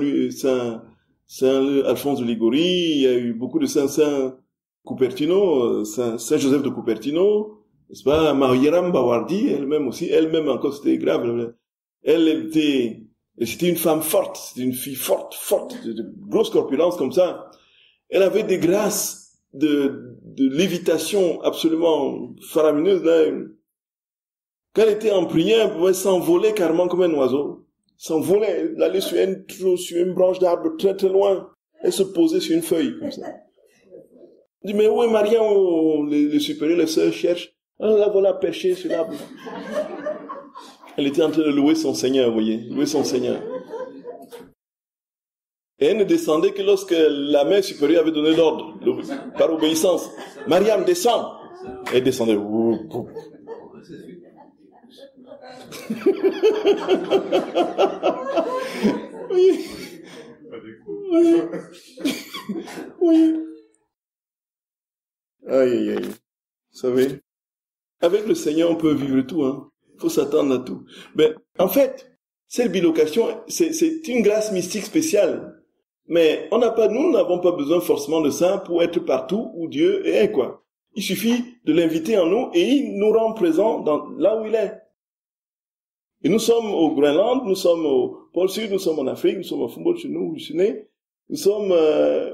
Alphonse de Liguori, il y a eu beaucoup de saints Cupertino, Saint Joseph de Cupertino, n'est-ce pas, Mariam Bawardi, elle-même encore, c'était grave. C'était une femme forte, c'était une fille forte, de grosse corpulence comme ça. Elle avait des grâces de lévitation absolument faramineuses, là. Quand elle était en prière, elle pouvait s'envoler carrément comme un oiseau. S'envoler, elle allait sur une branche d'arbre très très loin. Elle se posait sur une feuille, comme ça. Elle dit, mais où est Mariam? Les supérieurs, les sœurs cherchent. Ah, la voilà perchée sur l'arbre. Elle était en train de louer son Seigneur, vous voyez. Louer son Seigneur. Et elle ne descendait que lorsque la mère supérieure avait donné l'ordre, par obéissance. Mariam, descends. Elle descendait. Oui. Oui. Aïe. Vous savez, avec le Seigneur, on peut vivre tout, hein. Faut s'attendre à tout. Mais, en fait, cette bilocation, c'est une grâce mystique spéciale. Mais nous n'avons pas besoin forcément de ça pour être partout où Dieu est, quoi. Il suffit de l'inviter en nous et il nous rend présents là où il est. Et nous sommes au Groenland, nous sommes au pôle Sud, nous sommes en Afrique, nous sommes au Fumboldt chez nous, nous sommes,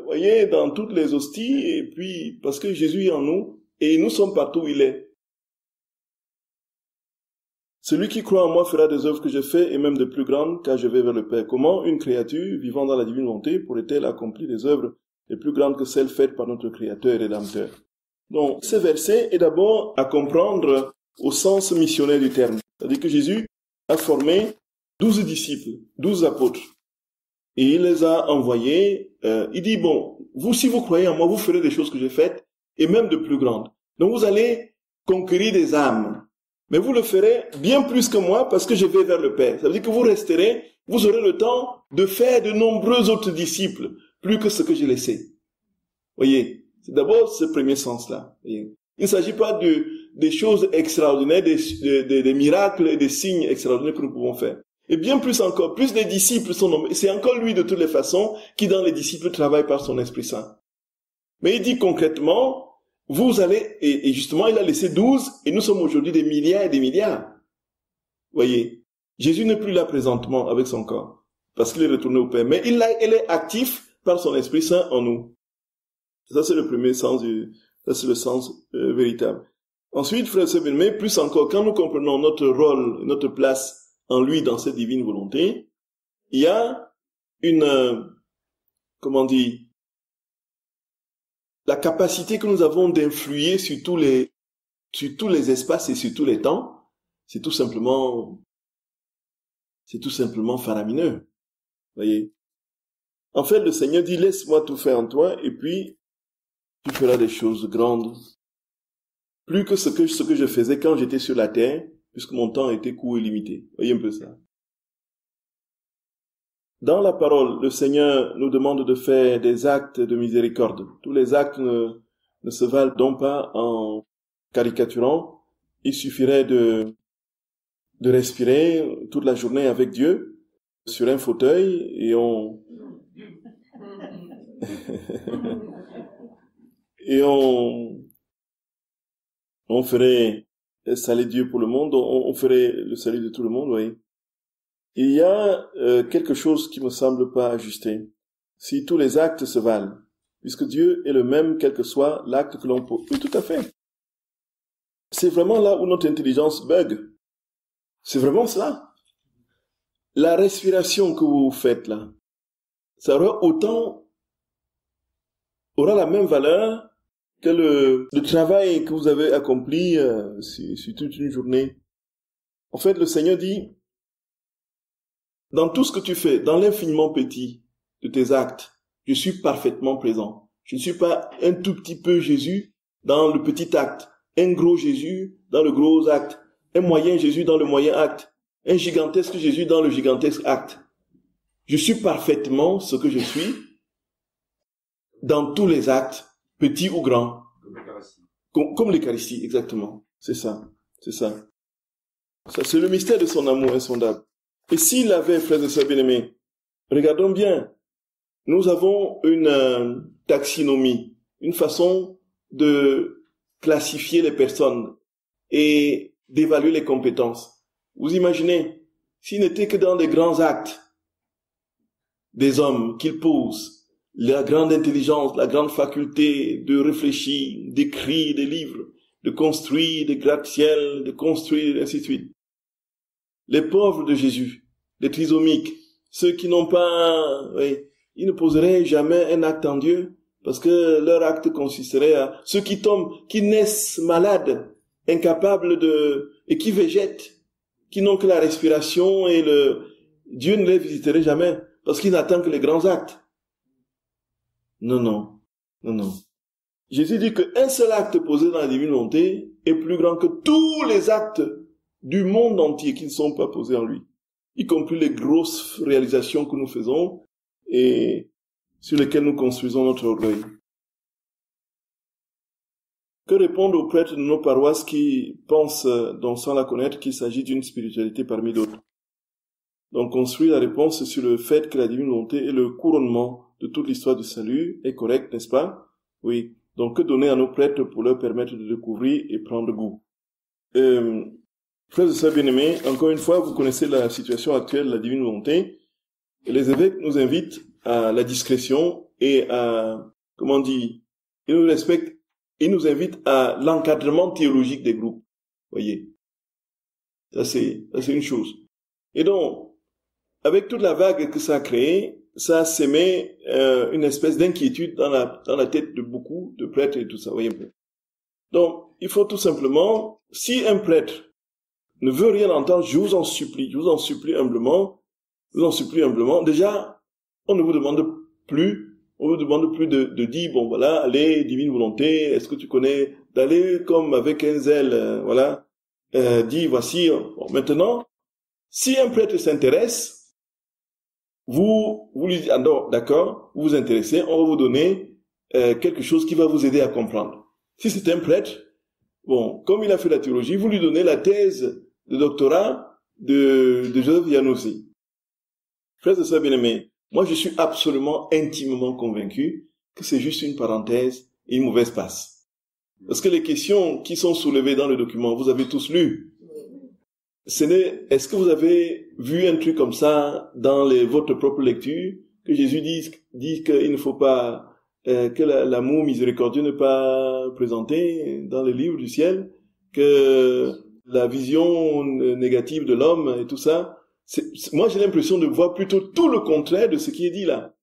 voyez, dans toutes les hosties, et puis, parce que Jésus est en nous, et nous sommes partout où il est. Celui qui croit en moi fera des œuvres que je fais, et même de plus grandes, car je vais vers le Père. Comment une créature, vivant dans la divine volonté, pourrait-elle accomplir des œuvres les plus grandes que celles faites par notre Créateur et Rédempteur? Donc, ce verset est d'abord à comprendre au sens missionnaire du terme. C'est-à-dire que Jésus a formé 12 disciples, 12 apôtres. Et il les a envoyés. Il dit, bon, vous, si vous croyez en moi, vous ferez des choses que j'ai faites, et même de plus grandes. Donc vous allez conquérir des âmes. Mais vous le ferez bien plus que moi, parce que je vais vers le Père. Ça veut dire que vous resterez, vous aurez le temps de faire de nombreux autres disciples, plus que ce que j'ai laissé. Voyez, c'est d'abord ce premier sens-là. Il ne s'agit pas des choses extraordinaires, des miracles et des signes extraordinaires que nous pouvons faire. Et bien plus encore, plus les disciples sont nommés. C'est encore lui de toutes les façons qui dans les disciples travaille par son Esprit Saint. Mais il dit concrètement, vous allez, et justement il a laissé 12, et nous sommes aujourd'hui des milliards et des milliards. Voyez, Jésus n'est plus là présentement avec son corps, parce qu'il est retourné au Père. Mais il est actif par son Esprit Saint en nous. Ça c'est le premier sens, ça c'est le sens véritable. Ensuite, frères et sœurs bien-aimés, plus encore, quand nous comprenons notre rôle, notre place en lui dans cette divine volonté, il y a la capacité que nous avons d'influer sur tous les espaces et sur tous les temps, c'est tout simplement faramineux. Voyez. En fait, le Seigneur dit, laisse-moi tout faire en toi, et puis, tu feras des choses grandes. Plus que ce que je faisais quand j'étais sur la terre, puisque mon temps était court et limité. Voyez un peu ça. Dans la parole, le Seigneur nous demande de faire des actes de miséricorde. Tous les actes ne se valent donc pas en caricaturant. Il suffirait de respirer toute la journée avec Dieu sur un fauteuil et on ferait salut Dieu pour le monde, on ferait le salut de tout le monde, oui. Il y a quelque chose qui me semble pas ajusté. Si tous les actes se valent, puisque Dieu est le même quel que soit l'acte que l'on pose. Oui, tout à fait. C'est vraiment là où notre intelligence bug. C'est vraiment cela. La respiration que vous faites là, ça aura la même valeur que le travail que vous avez accompli sur toute une journée. En fait, le Seigneur dit, dans tout ce que tu fais, dans l'infiniment petit de tes actes, je suis parfaitement présent. Je ne suis pas un tout petit peu Jésus dans le petit acte, un gros Jésus dans le gros acte, un moyen Jésus dans le moyen acte, un gigantesque Jésus dans le gigantesque acte. Je suis parfaitement ce que je suis dans tous les actes, petits ou grands. Comme l'Eucharistie, exactement. C'est ça. Ça, c'est le mystère de son amour insondable. Et s'il avait, frères et sœurs bien-aimés, regardons bien, nous avons une taxinomie, une façon de classifier les personnes et d'évaluer les compétences. Vous imaginez, s'il n'était que dans les grands actes des hommes qu'ils posent, la grande intelligence, la grande faculté de réfléchir, d'écrire des livres, de construire des gratte-ciel, de construire, ainsi de suite. Les pauvres de Jésus, les trisomiques, ceux qui n'ont pas, oui, ils ne poseraient jamais un acte en Dieu, parce que leur acte consisterait à ceux qui tombent, qui naissent malades, incapables et qui végètent, qui n'ont que la respiration et Dieu ne les visiterait jamais, parce qu'il n'attend que les grands actes. Non, non, non, non. Jésus dit qu'un seul acte posé dans la divine volonté est plus grand que tous les actes du monde entier qui ne sont pas posés en lui, y compris les grosses réalisations que nous faisons et sur lesquelles nous construisons notre orgueil. Que répondre aux prêtres de nos paroisses qui pensent, donc sans la connaître, qu'il s'agit d'une spiritualité parmi d'autres? Donc construire la réponse sur le fait que la divine volonté est le couronnement de toute l'histoire du salut est correct, n'est-ce pas? Oui. Donc que donner à nos prêtres pour leur permettre de découvrir et prendre goût? Frères et sœurs bien-aimés, encore une fois, vous connaissez la situation actuelle de la divine volonté. Et les évêques nous invitent à la discrétion et à, comment dire, ils nous respectent, ils nous invitent à l'encadrement théologique des groupes. Voyez. Ça c'est une chose. Et donc, avec toute la vague que ça a créé, ça a sémé une espèce d'inquiétude dans la tête de beaucoup de prêtres et tout ça. Voyez un peu. Donc, il faut tout simplement, si un prêtre ne veut rien entendre, je vous en supplie humblement, déjà, on ne vous demande plus de dire, bon voilà, allez, divine volonté, est-ce que tu connais, d'aller comme avec un zèle, voilà, dire, voici, bon, maintenant, si un prêtre s'intéresse, vous lui dites, ah non, d'accord, vous vous intéressez, on va vous donner quelque chose qui va vous aider à comprendre. Si c'est un prêtre, bon, comme il a fait la théologie, vous lui donnez la thèse de doctorat de Joseph Yannossi. Frères et sœurs bien-aimés, moi je suis absolument intimement convaincu que c'est juste une parenthèse et une mauvaise passe. Parce que les questions qui sont soulevées dans le document, vous avez tous lu. Est-ce que vous avez vu un truc comme ça dans votre propre lecture, que Jésus dit qu'il ne faut pas, que l'amour miséricordieux n'est pas présenté dans les livres du ciel, que la vision négative de l'homme et tout ça, moi j'ai l'impression de voir plutôt tout le contraire de ce qui est dit là.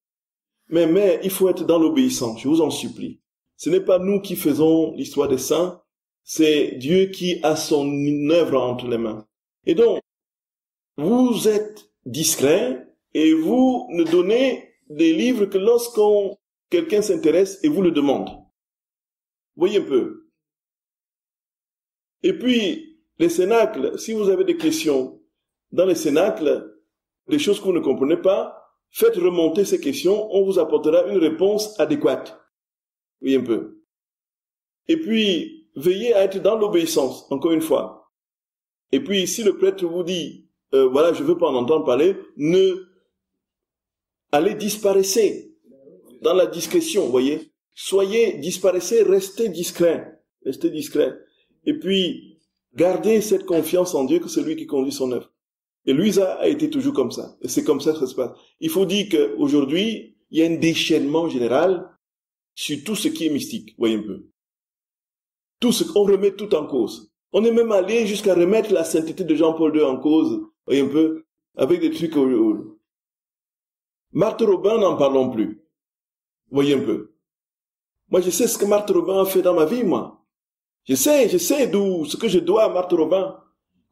Mais il faut être dans l'obéissance, je vous en supplie. Ce n'est pas nous qui faisons l'histoire des saints, c'est Dieu qui a son œuvre entre les mains. Et donc, vous êtes discret et vous ne donnez des livres que quelqu'un s'intéresse et vous le demande. Voyez un peu. Et puis, les cénacles, si vous avez des questions dans les cénacles, des choses que vous ne comprenez pas, faites remonter ces questions, on vous apportera une réponse adéquate. Voyez un peu. Et puis, veillez à être dans l'obéissance, encore une fois. Et puis, si le prêtre vous dit, voilà, je veux pas en entendre parler, allez disparaissez dans la discrétion, voyez. Disparaissez, restez discret. Et puis, gardez cette confiance en Dieu que c'est lui qui conduit son œuvre. Et Luisa a été toujours comme ça. Et c'est comme ça que ça se passe. Il faut dire qu'aujourd'hui, il y a un déchaînement général sur tout ce qui est mystique, voyez un peu. On remet tout en cause. On est même allé jusqu'à remettre la sainteté de Jean-Paul II en cause, voyez un peu, avec des trucs. Marthe Robin, n'en parlons plus. Voyez un peu. Moi, je sais ce que Marthe Robin a fait dans ma vie, moi. Je sais ce que je dois à Marthe Robin.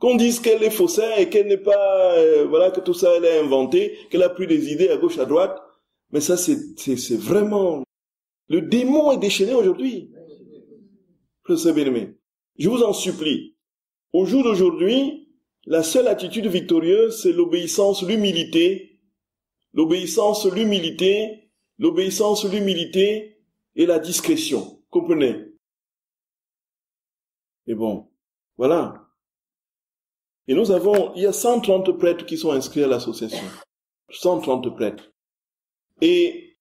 Qu'on dise qu'elle est faussaire et qu'elle n'est pas, voilà, que tout ça, elle a inventé, qu'elle a pris des idées à gauche, à droite. Mais ça, c'est vraiment, le démon est déchaîné aujourd'hui. Frères et bien-aimés. Je vous en supplie, au jour d'aujourd'hui, la seule attitude victorieuse, c'est l'obéissance, l'humilité et la discrétion. Comprenez? Et bon, voilà. Et il y a 130 prêtres qui sont inscrits à l'association. 130 prêtres. Et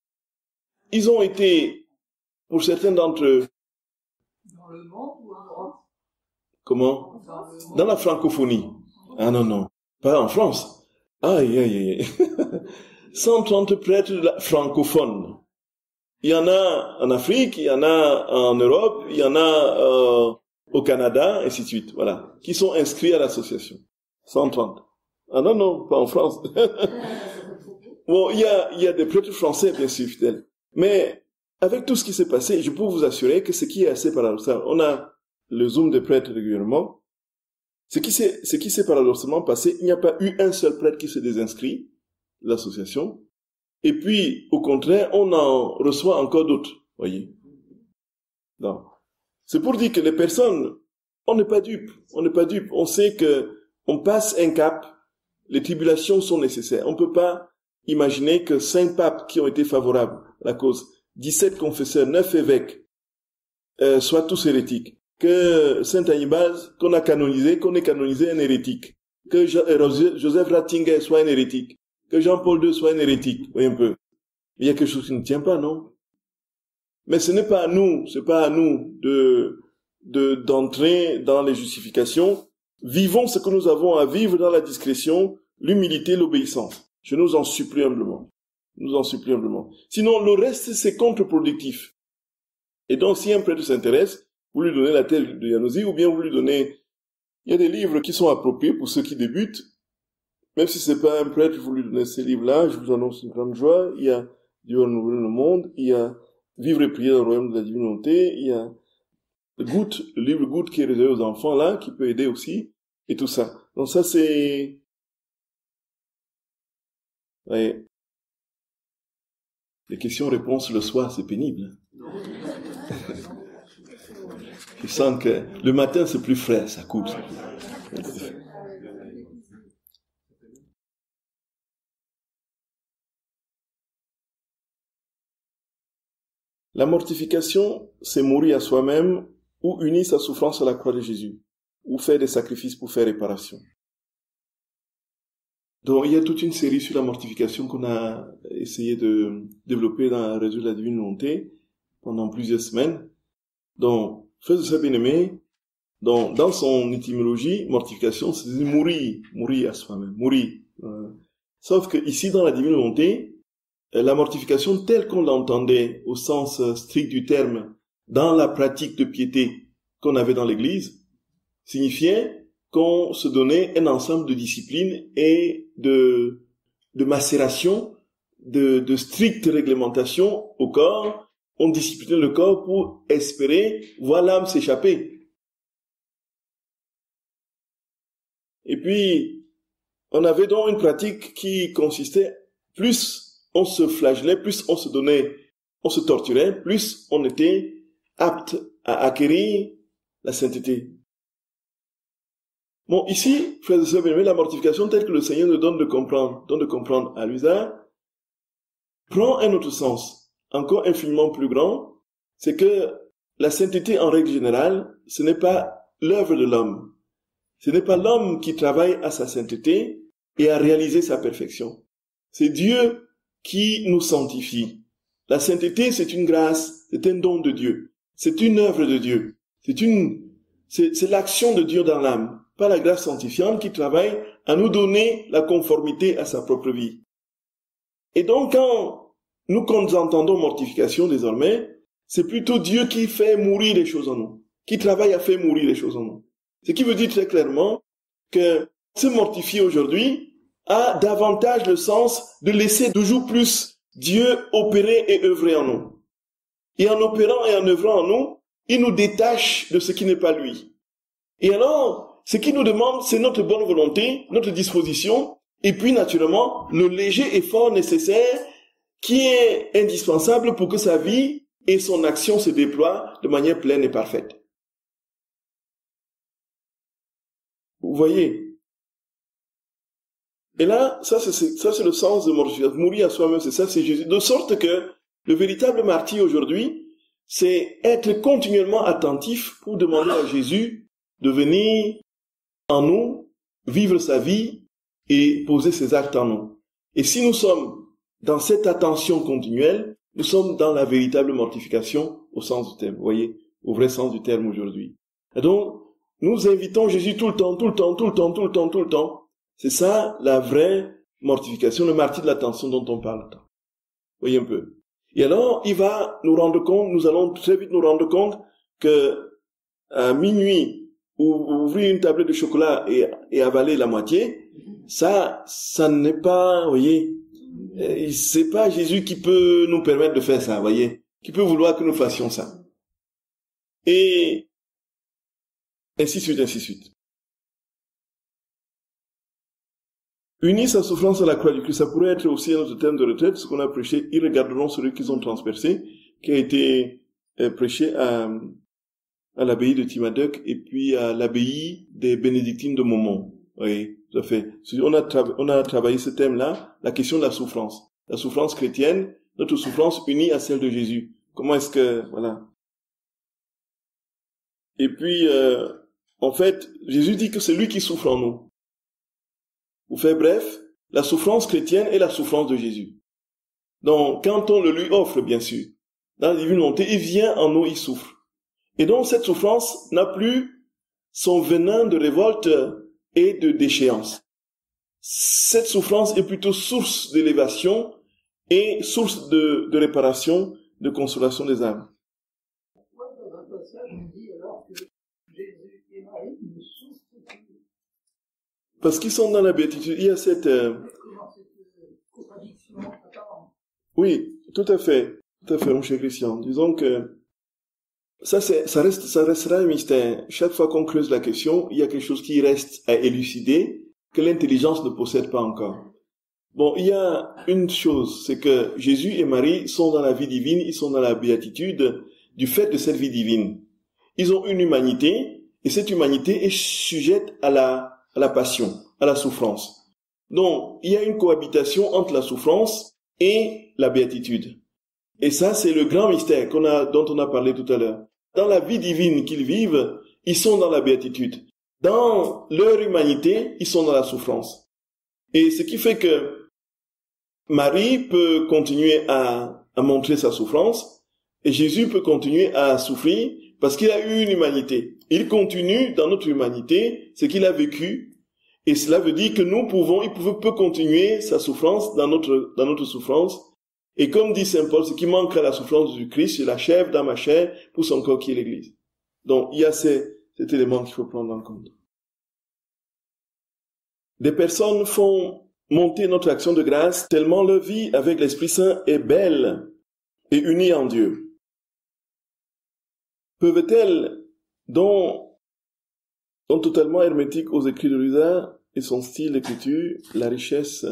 ils ont été, pour certains d'entre eux, dans le monde ou en Europe? Comment? Dans la francophonie. Ah non, pas en France. Aïe, aïe, aïe. 130 prêtres francophones. Il y en a en Afrique, il y en a en Europe, il y en a au Canada, et ainsi de suite, voilà, qui sont inscrits à l'association. 130. Ah non, pas en France. Bon, il y a des prêtres français, bien sûr, fidèles. Mais avec tout ce qui s'est passé, je peux vous assurer que ce qui est assez paradoxal, on a le Zoom des prêtres régulièrement. Ce qui s'est paradoxalement passé, il n'y a pas eu un seul prêtre qui s'est désinscrit de l'association. Et puis, au contraire, on en reçoit encore d'autres, voyez. Non. C'est pour dire que les personnes, on n'est pas dupes. On sait que on passe un cap. Les tribulations sont nécessaires. On ne peut pas imaginer que 5 papes qui ont été favorables à la cause, 17 confesseurs, 9 évêques, soient tous hérétiques. Que Saint Annibal, qu'on ait canonisé un hérétique. Que Joseph Ratzinger soit un hérétique. Que Jean-Paul II soit un hérétique. Voyez un peu. Il y a quelque chose qui ne tient pas, non? Mais ce n'est pas à nous d'entrer dans les justifications. Vivons ce que nous avons à vivre dans la discrétion, l'humilité, l'obéissance. Je nous en supplie humblement. Sinon, le reste, c'est contre-productif. Et donc, si un prêtre s'intéresse, vous lui donnez la tête de Januzzi, ou bien vous lui donnez... Il y a des livres qui sont appropriés pour ceux qui débutent. Même si c'est pas un prêtre, vous lui donnez ces livres-là, je vous annonce une grande joie. Il y a Dieu renouveler le monde, il y a Vivre et prier dans le royaume de la divinité, il y a le livre Goutte qui est réservé aux enfants, là, qui peut aider aussi, et tout ça. Donc ça, c'est... Ouais. Les questions-réponses le soir, c'est pénible. Je sens que le matin, c'est plus frais, ça coûte. La mortification, c'est mourir à soi-même ou unir sa souffrance à la croix de Jésus, ou faire des sacrifices pour faire réparation. Donc, il y a toute une série sur la mortification qu'on a essayé de développer dans la Réseau de la Divine Volonté pendant plusieurs semaines. Donc, frères et sœurs bien-aimés, dans son étymologie, mortification, c'est mourir à soi-même, mourir. Sauf que ici, dans la Divine Volonté, la mortification telle qu'on l'entendait au sens strict du terme dans la pratique de piété qu'on avait dans l'Église, signifiait qu'on se donnait un ensemble de disciplines et de macération, de stricte réglementation au corps. On disciplinait le corps pour espérer voir l'âme s'échapper. Et puis, on avait donc une pratique qui consistait, plus on se flagellait, plus on se donnait, on se torturait, plus on était apte à acquérir la sainteté. Bon, ici, frères et sœurs bien-aimés, la mortification telle que le Seigneur nous donne de comprendre à l'usage, prend un autre sens, encore infiniment plus grand, c'est que la sainteté, en règle générale, ce n'est pas l'œuvre de l'homme. Ce n'est pas l'homme qui travaille à sa sainteté et à réaliser sa perfection. C'est Dieu qui nous sanctifie. La sainteté, c'est une grâce, c'est un don de Dieu. C'est une œuvre de Dieu. C'est l'action de Dieu dans l'âme, pas la grâce sanctifiante qui travaille à nous donner la conformité à sa propre vie. Et donc, quand nous entendons mortification désormais, c'est plutôt Dieu qui fait mourir les choses en nous, qui travaille à faire mourir les choses en nous. Ce qui veut dire très clairement que se mortifier aujourd'hui a davantage le sens de laisser toujours plus Dieu opérer et œuvrer en nous. Et en opérant et en œuvrant en nous, il nous détache de ce qui n'est pas lui. Et alors, ce qu'il nous demande, c'est notre bonne volonté, notre disposition, et puis naturellement, le léger effort nécessaire qui est indispensable pour que sa vie et son action se déploient de manière pleine et parfaite. Vous voyez? Et là, ça c'est le sens de mortification. Mourir à soi-même, c'est Jésus. De sorte que le véritable martyr aujourd'hui, c'est être continuellement attentif pour demander à Jésus de venir en nous vivre sa vie et poser ses actes en nous. Et si nous sommes dans cette attention continuelle, nous sommes dans la véritable mortification au sens du terme, vous voyez, au vrai sens du terme aujourd'hui. Et donc, nous invitons Jésus tout le temps. C'est ça la vraie mortification, le martyre de l'attention dont on parle. Vous voyez un peu. Et alors, nous allons très vite nous rendre compte que à minuit, ouvrir une tablette de chocolat et avaler la moitié, ça n'est pas, vous voyez, c'est pas Jésus qui peut nous permettre de faire ça, vous voyez, qui peut vouloir que nous fassions ça. Et ainsi de suite. Unir sa souffrance à la croix du Christ, ça pourrait être aussi un autre thème de retraite, ce qu'on a prêché, ils regarderont celui qu'ils ont transpercé, qui a été prêché à l'abbaye de Timaduc et puis à l'abbaye des bénédictines de Momont. Oui, tout à fait. On a travaillé ce thème-là, la question de la souffrance. La souffrance chrétienne, notre souffrance unie à celle de Jésus. Comment est-ce que, voilà. Et puis, en fait, Jésus dit que c'est lui qui souffre en nous. Pour faire bref, la souffrance chrétienne est la souffrance de Jésus. Donc, quand on le lui offre, bien sûr, dans la divine volonté, il vient en nous, il souffre. Et donc, cette souffrance n'a plus son venin de révolte et de déchéance. Cette souffrance est plutôt source d'élévation et source de réparation, de consolation des âmes. Pourquoi dans un passage on dit alors que Jésus et Marie ne souffrent plus? Parce qu'ils sont dans la béatitude. Il y a cette... Comment cette contradiction apparente? Oui, tout à fait, mon cher Christian. Disons que ça restera un mystère. Chaque fois qu'on creuse la question, il y a quelque chose qui reste à élucider, que l'intelligence ne possède pas encore. Bon, il y a une chose, c'est que Jésus et Marie sont dans la vie divine, ils sont dans la béatitude du fait de cette vie divine. Ils ont une humanité, et cette humanité est sujette à la passion, à la souffrance. Donc, il y a une cohabitation entre la souffrance et la béatitude. Et ça, c'est le grand mystère dont on a parlé tout à l'heure. Dans la vie divine qu'ils vivent, ils sont dans la béatitude. Dans leur humanité, ils sont dans la souffrance. Et ce qui fait que Marie peut continuer à montrer sa souffrance, et Jésus peut continuer à souffrir parce qu'il a eu une humanité. Il continue dans notre humanité ce qu'il a vécu, et cela veut dire que il peut continuer sa souffrance dans notre souffrance. Et comme dit Saint Paul, ce qui manque à la souffrance du Christ, c'est la chair dans ma chair pour son corps qui est l'Église. Donc, il y a cet élément qu'il faut prendre en compte. Des personnes font monter notre action de grâce tellement leur vie avec l'Esprit Saint est belle et unie en Dieu. Peuvent-elles, dont totalement hermétique aux écrits de Luther et son style d'écriture, la richesse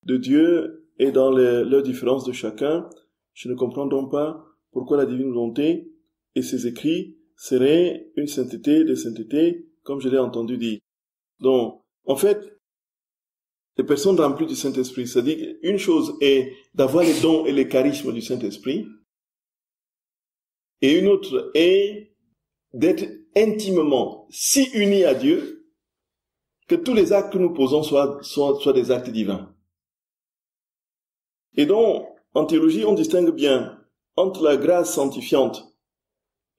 de Dieu et dans leurs différences de chacun, je ne comprends donc pas pourquoi la divine volonté et ses écrits seraient une sainteté de sainteté, comme je l'ai entendu dire. Donc, en fait, les personnes remplies du Saint-Esprit, c'est-à-dire une chose est d'avoir les dons et les charismes du Saint-Esprit, et une autre est d'être intimement si unis à Dieu que tous les actes que nous posons soient des actes divins. Et donc, en théologie, on distingue bien entre la grâce sanctifiante,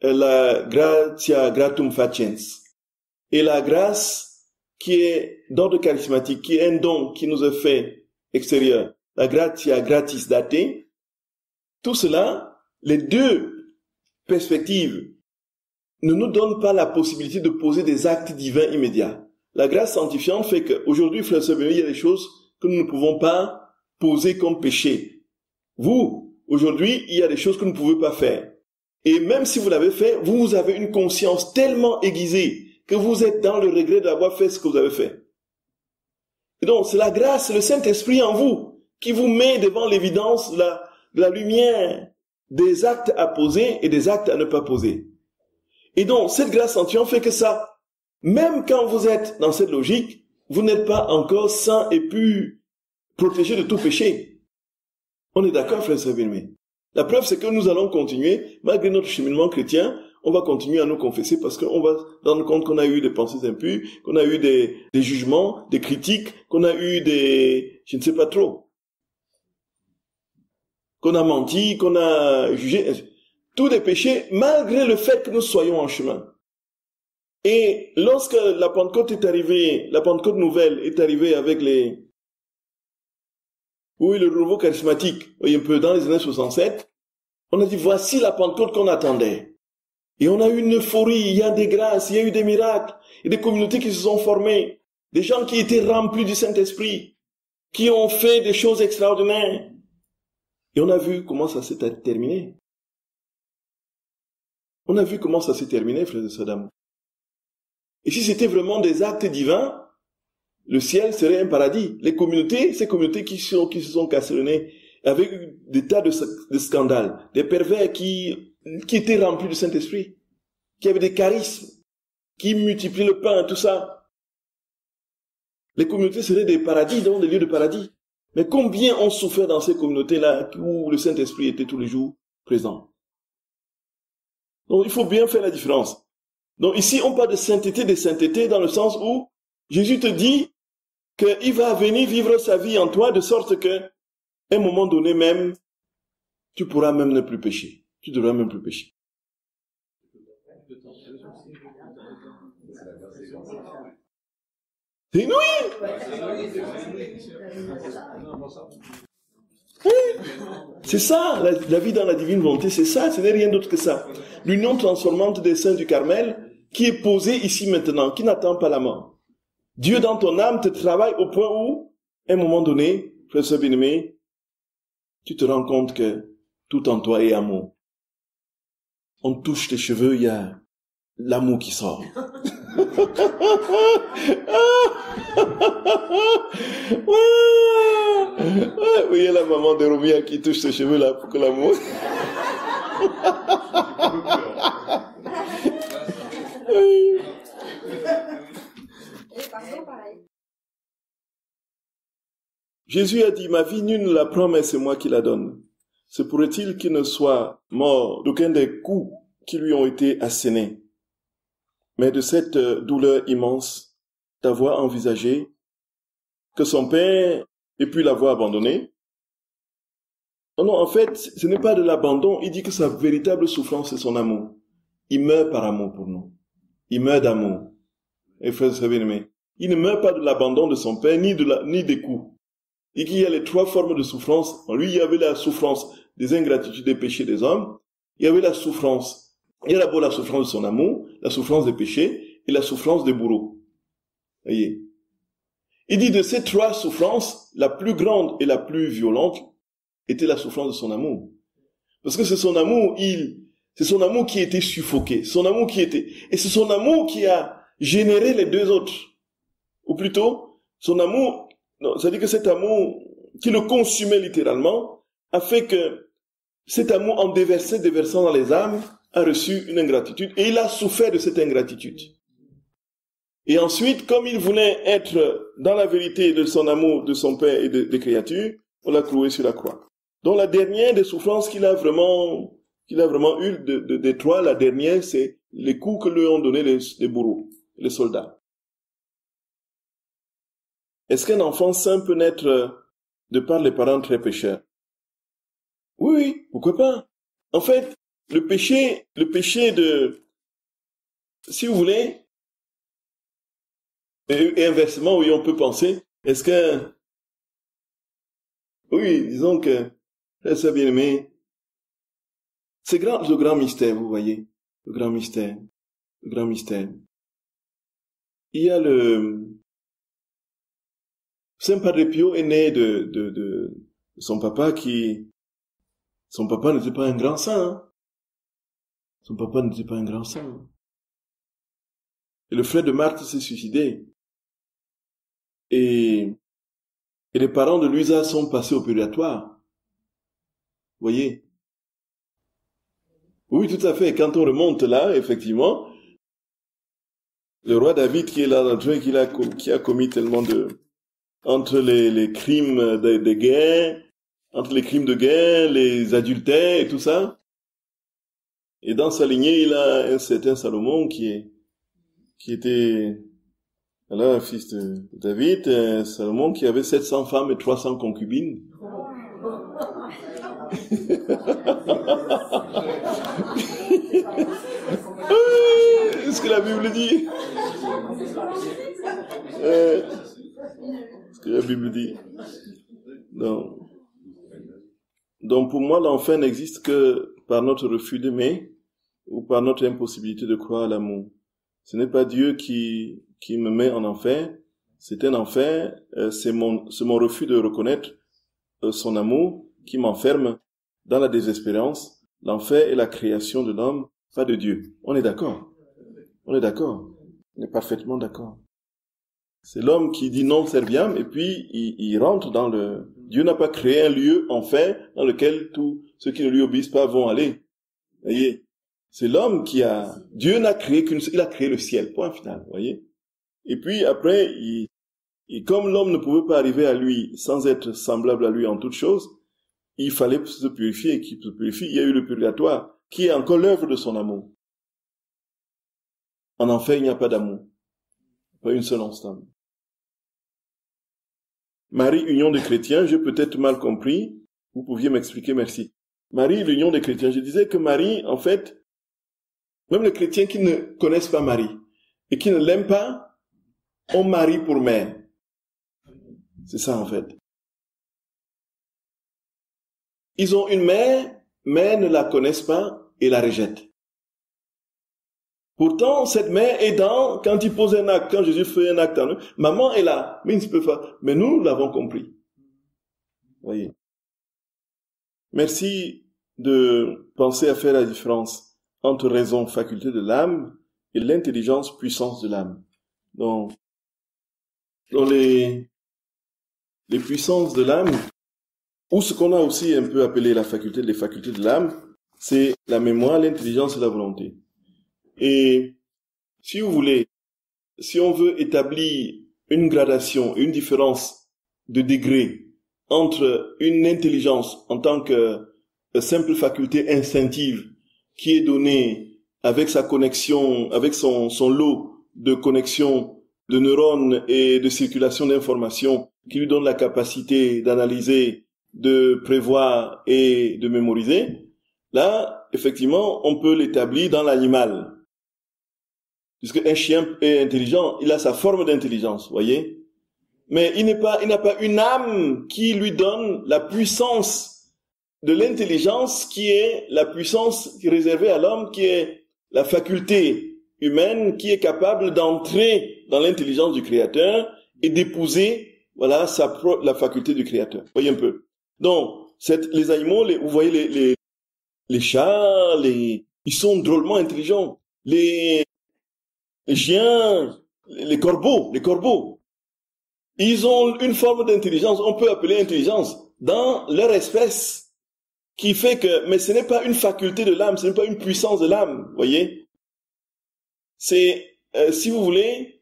la gratia gratum faciens, et la grâce qui est d'ordre charismatique, qui est un don qui nous est fait extérieur, la gratia gratis date. Tout cela, les deux perspectives ne nous donnent pas la possibilité de poser des actes divins immédiats. La grâce sanctifiante fait qu'aujourd'hui, frères et sœurs, il y a des choses que nous ne pouvons pas poser comme péché. Vous, aujourd'hui, il y a des choses que vous ne pouvez pas faire. Et même si vous l'avez fait, vous avez une conscience tellement aiguisée que vous êtes dans le regret d'avoir fait ce que vous avez fait. Et donc, c'est la grâce, c'est le Saint-Esprit en vous qui vous met devant l'évidence, la lumière des actes à poser et des actes à ne pas poser. Et donc, cette grâce sanctifiante fait que ça, même quand vous êtes dans cette logique, vous n'êtes pas encore saint et pur, protégé de tout péché. On est d'accord, frères et sœurs bien-aimés. La preuve, c'est que nous allons continuer, malgré notre cheminement chrétien, on va continuer à nous confesser parce qu'on va se rendre compte qu'on a eu des pensées impures, qu'on a eu des jugements, des critiques, qu'on a eu des... je ne sais pas trop. Qu'on a menti, qu'on a jugé. Tous des péchés, malgré le fait que nous soyons en chemin. Et lorsque la Pentecôte est arrivée, la Pentecôte nouvelle est arrivée avec le renouveau charismatique, un peu dans les années 67, on a dit, voici la Pentecôte qu'on attendait. Et on a eu une euphorie, il y a des grâces, il y a eu des miracles, il y a des communautés qui se sont formées, des gens qui étaient remplis du Saint-Esprit, qui ont fait des choses extraordinaires. Et on a vu comment ça s'est terminé. On a vu comment ça s'est terminé, frères et sœurs d'amour. Et si c'était vraiment des actes divins, le ciel serait un paradis. Les communautés, ces communautés qui se sont cassées le nez, avec des tas de scandales, des pervers qui étaient remplis du Saint-Esprit, qui avaient des charismes, qui multipliaient le pain, tout ça. Les communautés seraient des paradis, donc des lieux de paradis. Mais combien ont souffert dans ces communautés-là où le Saint-Esprit était tous les jours présent? Donc il faut bien faire la différence. Donc ici on parle de sainteté dans le sens où Jésus te dit qu'il va venir vivre sa vie en toi de sorte que, à un moment donné même, tu pourras même ne plus pécher. Tu ne devras même plus pécher. C'est inouï! Oui. C'est ça, la vie dans la divine volonté, c'est ça, ce n'est rien d'autre que ça. L'union transformante des saints du Carmel, qui est posée ici maintenant, qui n'attend pas la mort. Dieu dans ton âme te travaille au point où, à un moment donné, frère bien-aimé, tu te rends compte que tout en toi est amour. On touche tes cheveux, il y a l'amour qui sort. Oui, il y a la maman de Romia qui touche ses cheveux là pour que l'amour... Jésus a dit, ma vie nul ne la prend, mais c'est moi qui la donne. Se pourrait-il qu'il ne soit mort d'aucun des coups qui lui ont été assénés, mais de cette douleur immense d'avoir envisagé que son père ait pu l'avoir abandonné? Non, en fait, ce n'est pas de l'abandon, il dit que sa véritable souffrance, c'est son amour. Il meurt par amour pour nous. Il meurt d'amour. Et frères et bien-aimés, il ne meurt pas de l'abandon de son père, ni des coups. Et qu'il y a les trois formes de souffrance. En lui, il y avait la souffrance des ingratitudes des péchés des hommes. Il y avait la souffrance. Il y a d'abord la souffrance de son amour, la souffrance des péchés et la souffrance des bourreaux. Voyez. Il dit de ces trois souffrances, la plus grande et la plus violente était la souffrance de son amour. Parce que c'est son amour, c'est son amour qui était suffoqué. Et c'est son amour qui a généré les deux autres. Ou plutôt, son amour, c'est-à-dire que cet amour qui le consumait littéralement a fait que cet amour en déversant dans les âmes a reçu une ingratitude et il a souffert de cette ingratitude. Et ensuite, comme il voulait être dans la vérité de son amour de son Père et des créatures, on l'a cloué sur la croix. Donc la dernière des souffrances qu'il a vraiment eu des trois, la dernière, c'est les coups que lui ont donné les bourreaux, les soldats. Est-ce qu'un enfant saint peut naître de par les parents très pécheurs? Oui, pourquoi pas? En fait, le péché de, si vous voulez, et inversement, oui, on peut penser, est-ce que, oui, disons que, c'est bien aimé, c'est le grand mystère, vous voyez, le grand mystère. Il y a Saint Padre Pio est né de son papa son papa n'était pas un grand saint, hein. Son papa n'était pas un grand saint. Et le frère de Marthe s'est suicidé. Et les parents de Luisa sont passés au purgatoire. Vous voyez? Oui, tout à fait. Quand on remonte là, effectivement, le roi David qui est là dans le jeu, qui a commis tellement entre les crimes de guerre, entre les crimes de guerre, les adultères et tout ça, Et dans sa lignée, il a un certain Salomon qui était alors fils de David, Salomon qui avait 700 femmes et 300 concubines. Est-ce que la Bible dit? Ce que la Bible dit. Non. Donc pour moi, l'enfer n'existe que par notre refus d'aimer ou par notre impossibilité de croire à l'amour. Ce n'est pas Dieu qui me met en enfer, c'est un enfer, c'est mon refus de reconnaître son amour qui m'enferme dans la désespérance. L'enfer est la création de l'homme, pas de Dieu. On est d'accord? On est d'accord? On est parfaitement d'accord. C'est l'homme qui dit non serviam et puis il rentre dans le... Dieu n'a pas créé un lieu enfer dans lequel tous ceux qui ne lui obéissent pas vont aller. Voyez? C'est l'homme qui a... Dieu n'a créé il a créé le ciel, point final, voyez? Et puis après, comme l'homme ne pouvait pas arriver à lui sans être semblable à lui en toutes choses, il fallait se purifier, et qu'il se purifie. Il y a eu le purgatoire, qui est encore l'œuvre de son amour. En enfer, il n'y a pas d'amour. Pas une seule instant. Marie, union des chrétiens, j'ai peut-être mal compris. Vous pouviez m'expliquer, merci. Marie, l'union des chrétiens. Je disais que Marie, en fait, même les chrétiens qui ne connaissent pas Marie et qui ne l'aiment pas, ont Marie pour mère. C'est ça, en fait. Ils ont une mère, mais ne la connaissent pas et la rejettent. Pourtant, cette mère est quand il pose un acte, quand Jésus fait un acte en eux, maman est là, mais il ne peut pas. Mais nous l'avons compris. Voyez. Merci de penser à faire la différence entre raison, faculté de l'âme, et l'intelligence, puissance de l'âme. Donc dans les puissances de l'âme, ou ce qu'on a aussi un peu appelé les facultés de l'âme, c'est la mémoire, l'intelligence et la volonté. Et si vous voulez, si on veut établir une gradation, une différence de degré entre une intelligence en tant que simple faculté instinctive qui est donnée avec sa connexion, avec son lot de connexions de neurones et de circulation d'informations qui lui donne la capacité d'analyser, de prévoir et de mémoriser, là, effectivement, on peut l'établir dans l'animal. Puisque un chien est intelligent, il a sa forme d'intelligence, voyez. Mais il n'a pas une âme qui lui donne la puissance de l'intelligence qui est la puissance réservée à l'homme, qui est la faculté humaine qui est capable d'entrer dans l'intelligence du Créateur et d'épouser, voilà, la faculté du Créateur. Voyez un peu. Donc, les animaux, vous voyez les chats, ils sont drôlement intelligents. Les chiens, les corbeaux, ils ont une forme d'intelligence, on peut appeler intelligence, dans leur espèce, qui fait que, mais ce n'est pas une faculté de l'âme, ce n'est pas une puissance de l'âme, voyez. C'est, si vous voulez,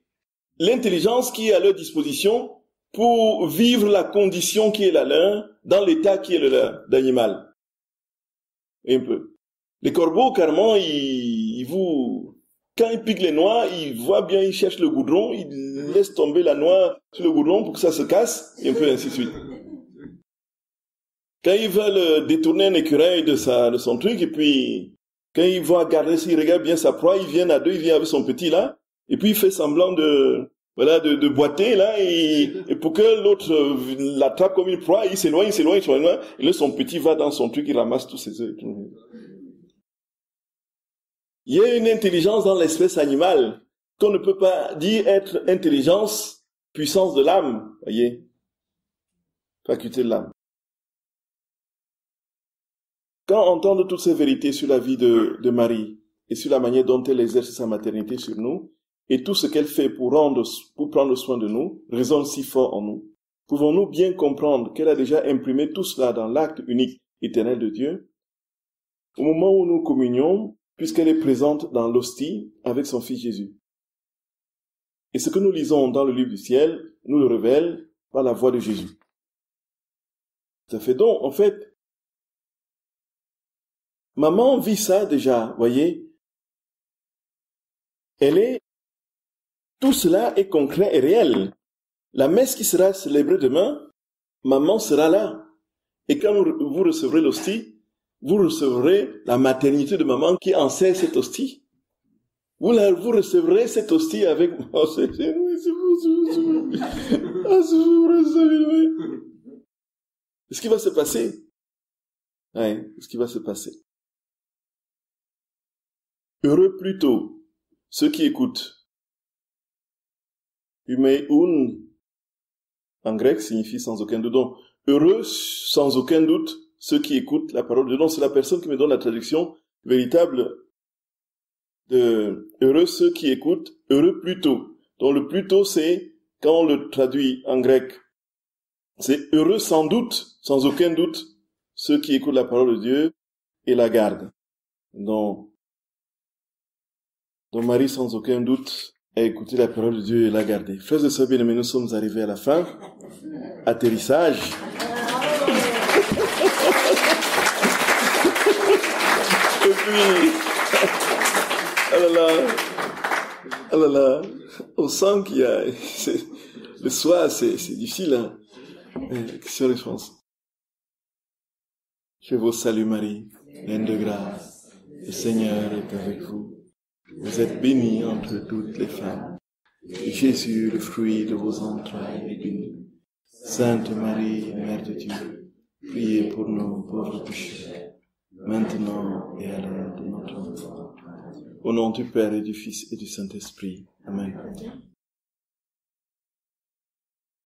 l'intelligence qui est à leur disposition pour vivre la condition qui est la leur, dans l'état qui est le leur, d'animal. Un peu. Les corbeaux, carrément, quand ils piquent les noix, ils voient bien, ils cherchent le goudron, ils laissent tomber la noix sur le goudron pour que ça se casse, et un peu ainsi de suite. Quand ils veulent détourner un écureuil de son truc, et puis, quand ils vont garder, s'ils regardent bien sa proie, ils viennent à deux, il vient avec son petit là, et puis il fait semblant de boiter là, et pour que l'autre l'attrape comme une proie, il s'éloigne, et là son petit va dans son truc, il ramasse tous ses œufs. Il y a une intelligence dans l'espèce animale qu'on ne peut pas dire être intelligence, puissance de l'âme, voyez, faculté de l'âme. Quand on entend toutes ces vérités sur la vie de Marie et sur la manière dont elle exerce sa maternité sur nous et tout ce qu'elle fait pour prendre soin de nous résonne si fort en nous, pouvons-nous bien comprendre qu'elle a déjà imprimé tout cela dans l'acte unique éternel de Dieu au moment où nous communions, puisqu'elle est présente dans l'hostie avec son Fils Jésus. Et ce que nous lisons dans le livre du ciel nous le révèle par la voix de Jésus. Ça fait donc, en fait, maman vit ça déjà, voyez. Tout cela est concret et réel. La messe qui sera célébrée demain, maman sera là. Et quand vous recevrez l'hostie, vous recevrez la maternité de maman qui enseigne cette hostie. Vous recevrez cette hostie avec... Oh, c'est vous. Ce qui va se passer. Ouais, ce qui va se passer. Heureux plutôt ceux qui écoutent. Humeun, en grec, signifie sans aucun doute. Donc, heureux, sans aucun doute, ceux qui écoutent la parole de Dieu. Donc, c'est la personne qui me donne la traduction véritable de heureux ceux qui écoutent, heureux plutôt. Donc, le plutôt, c'est, quand on le traduit en grec, c'est heureux sans doute, sans aucun doute, ceux qui écoutent la parole de Dieu et la gardent. Donc Marie, sans aucun doute, a écouté la parole de Dieu et l'a gardée. Frères et sœurs bien-aimés, nous sommes arrivés à la fin. Atterrissage. Et puis, ah là là, on sent qu'il y a, le soir, c'est difficile, hein. Question-réponse. Je vous salue Marie, pleine de grâce. Le Seigneur est avec vous. Vous êtes bénie entre toutes les femmes. Et Jésus, le fruit de vos entrailles, est béni. Sainte Marie, Mère de Dieu, priez pour nous pauvres pécheurs, maintenant et à l'heure de notre mort. Au nom du Père et du Fils et du Saint-Esprit. Amen.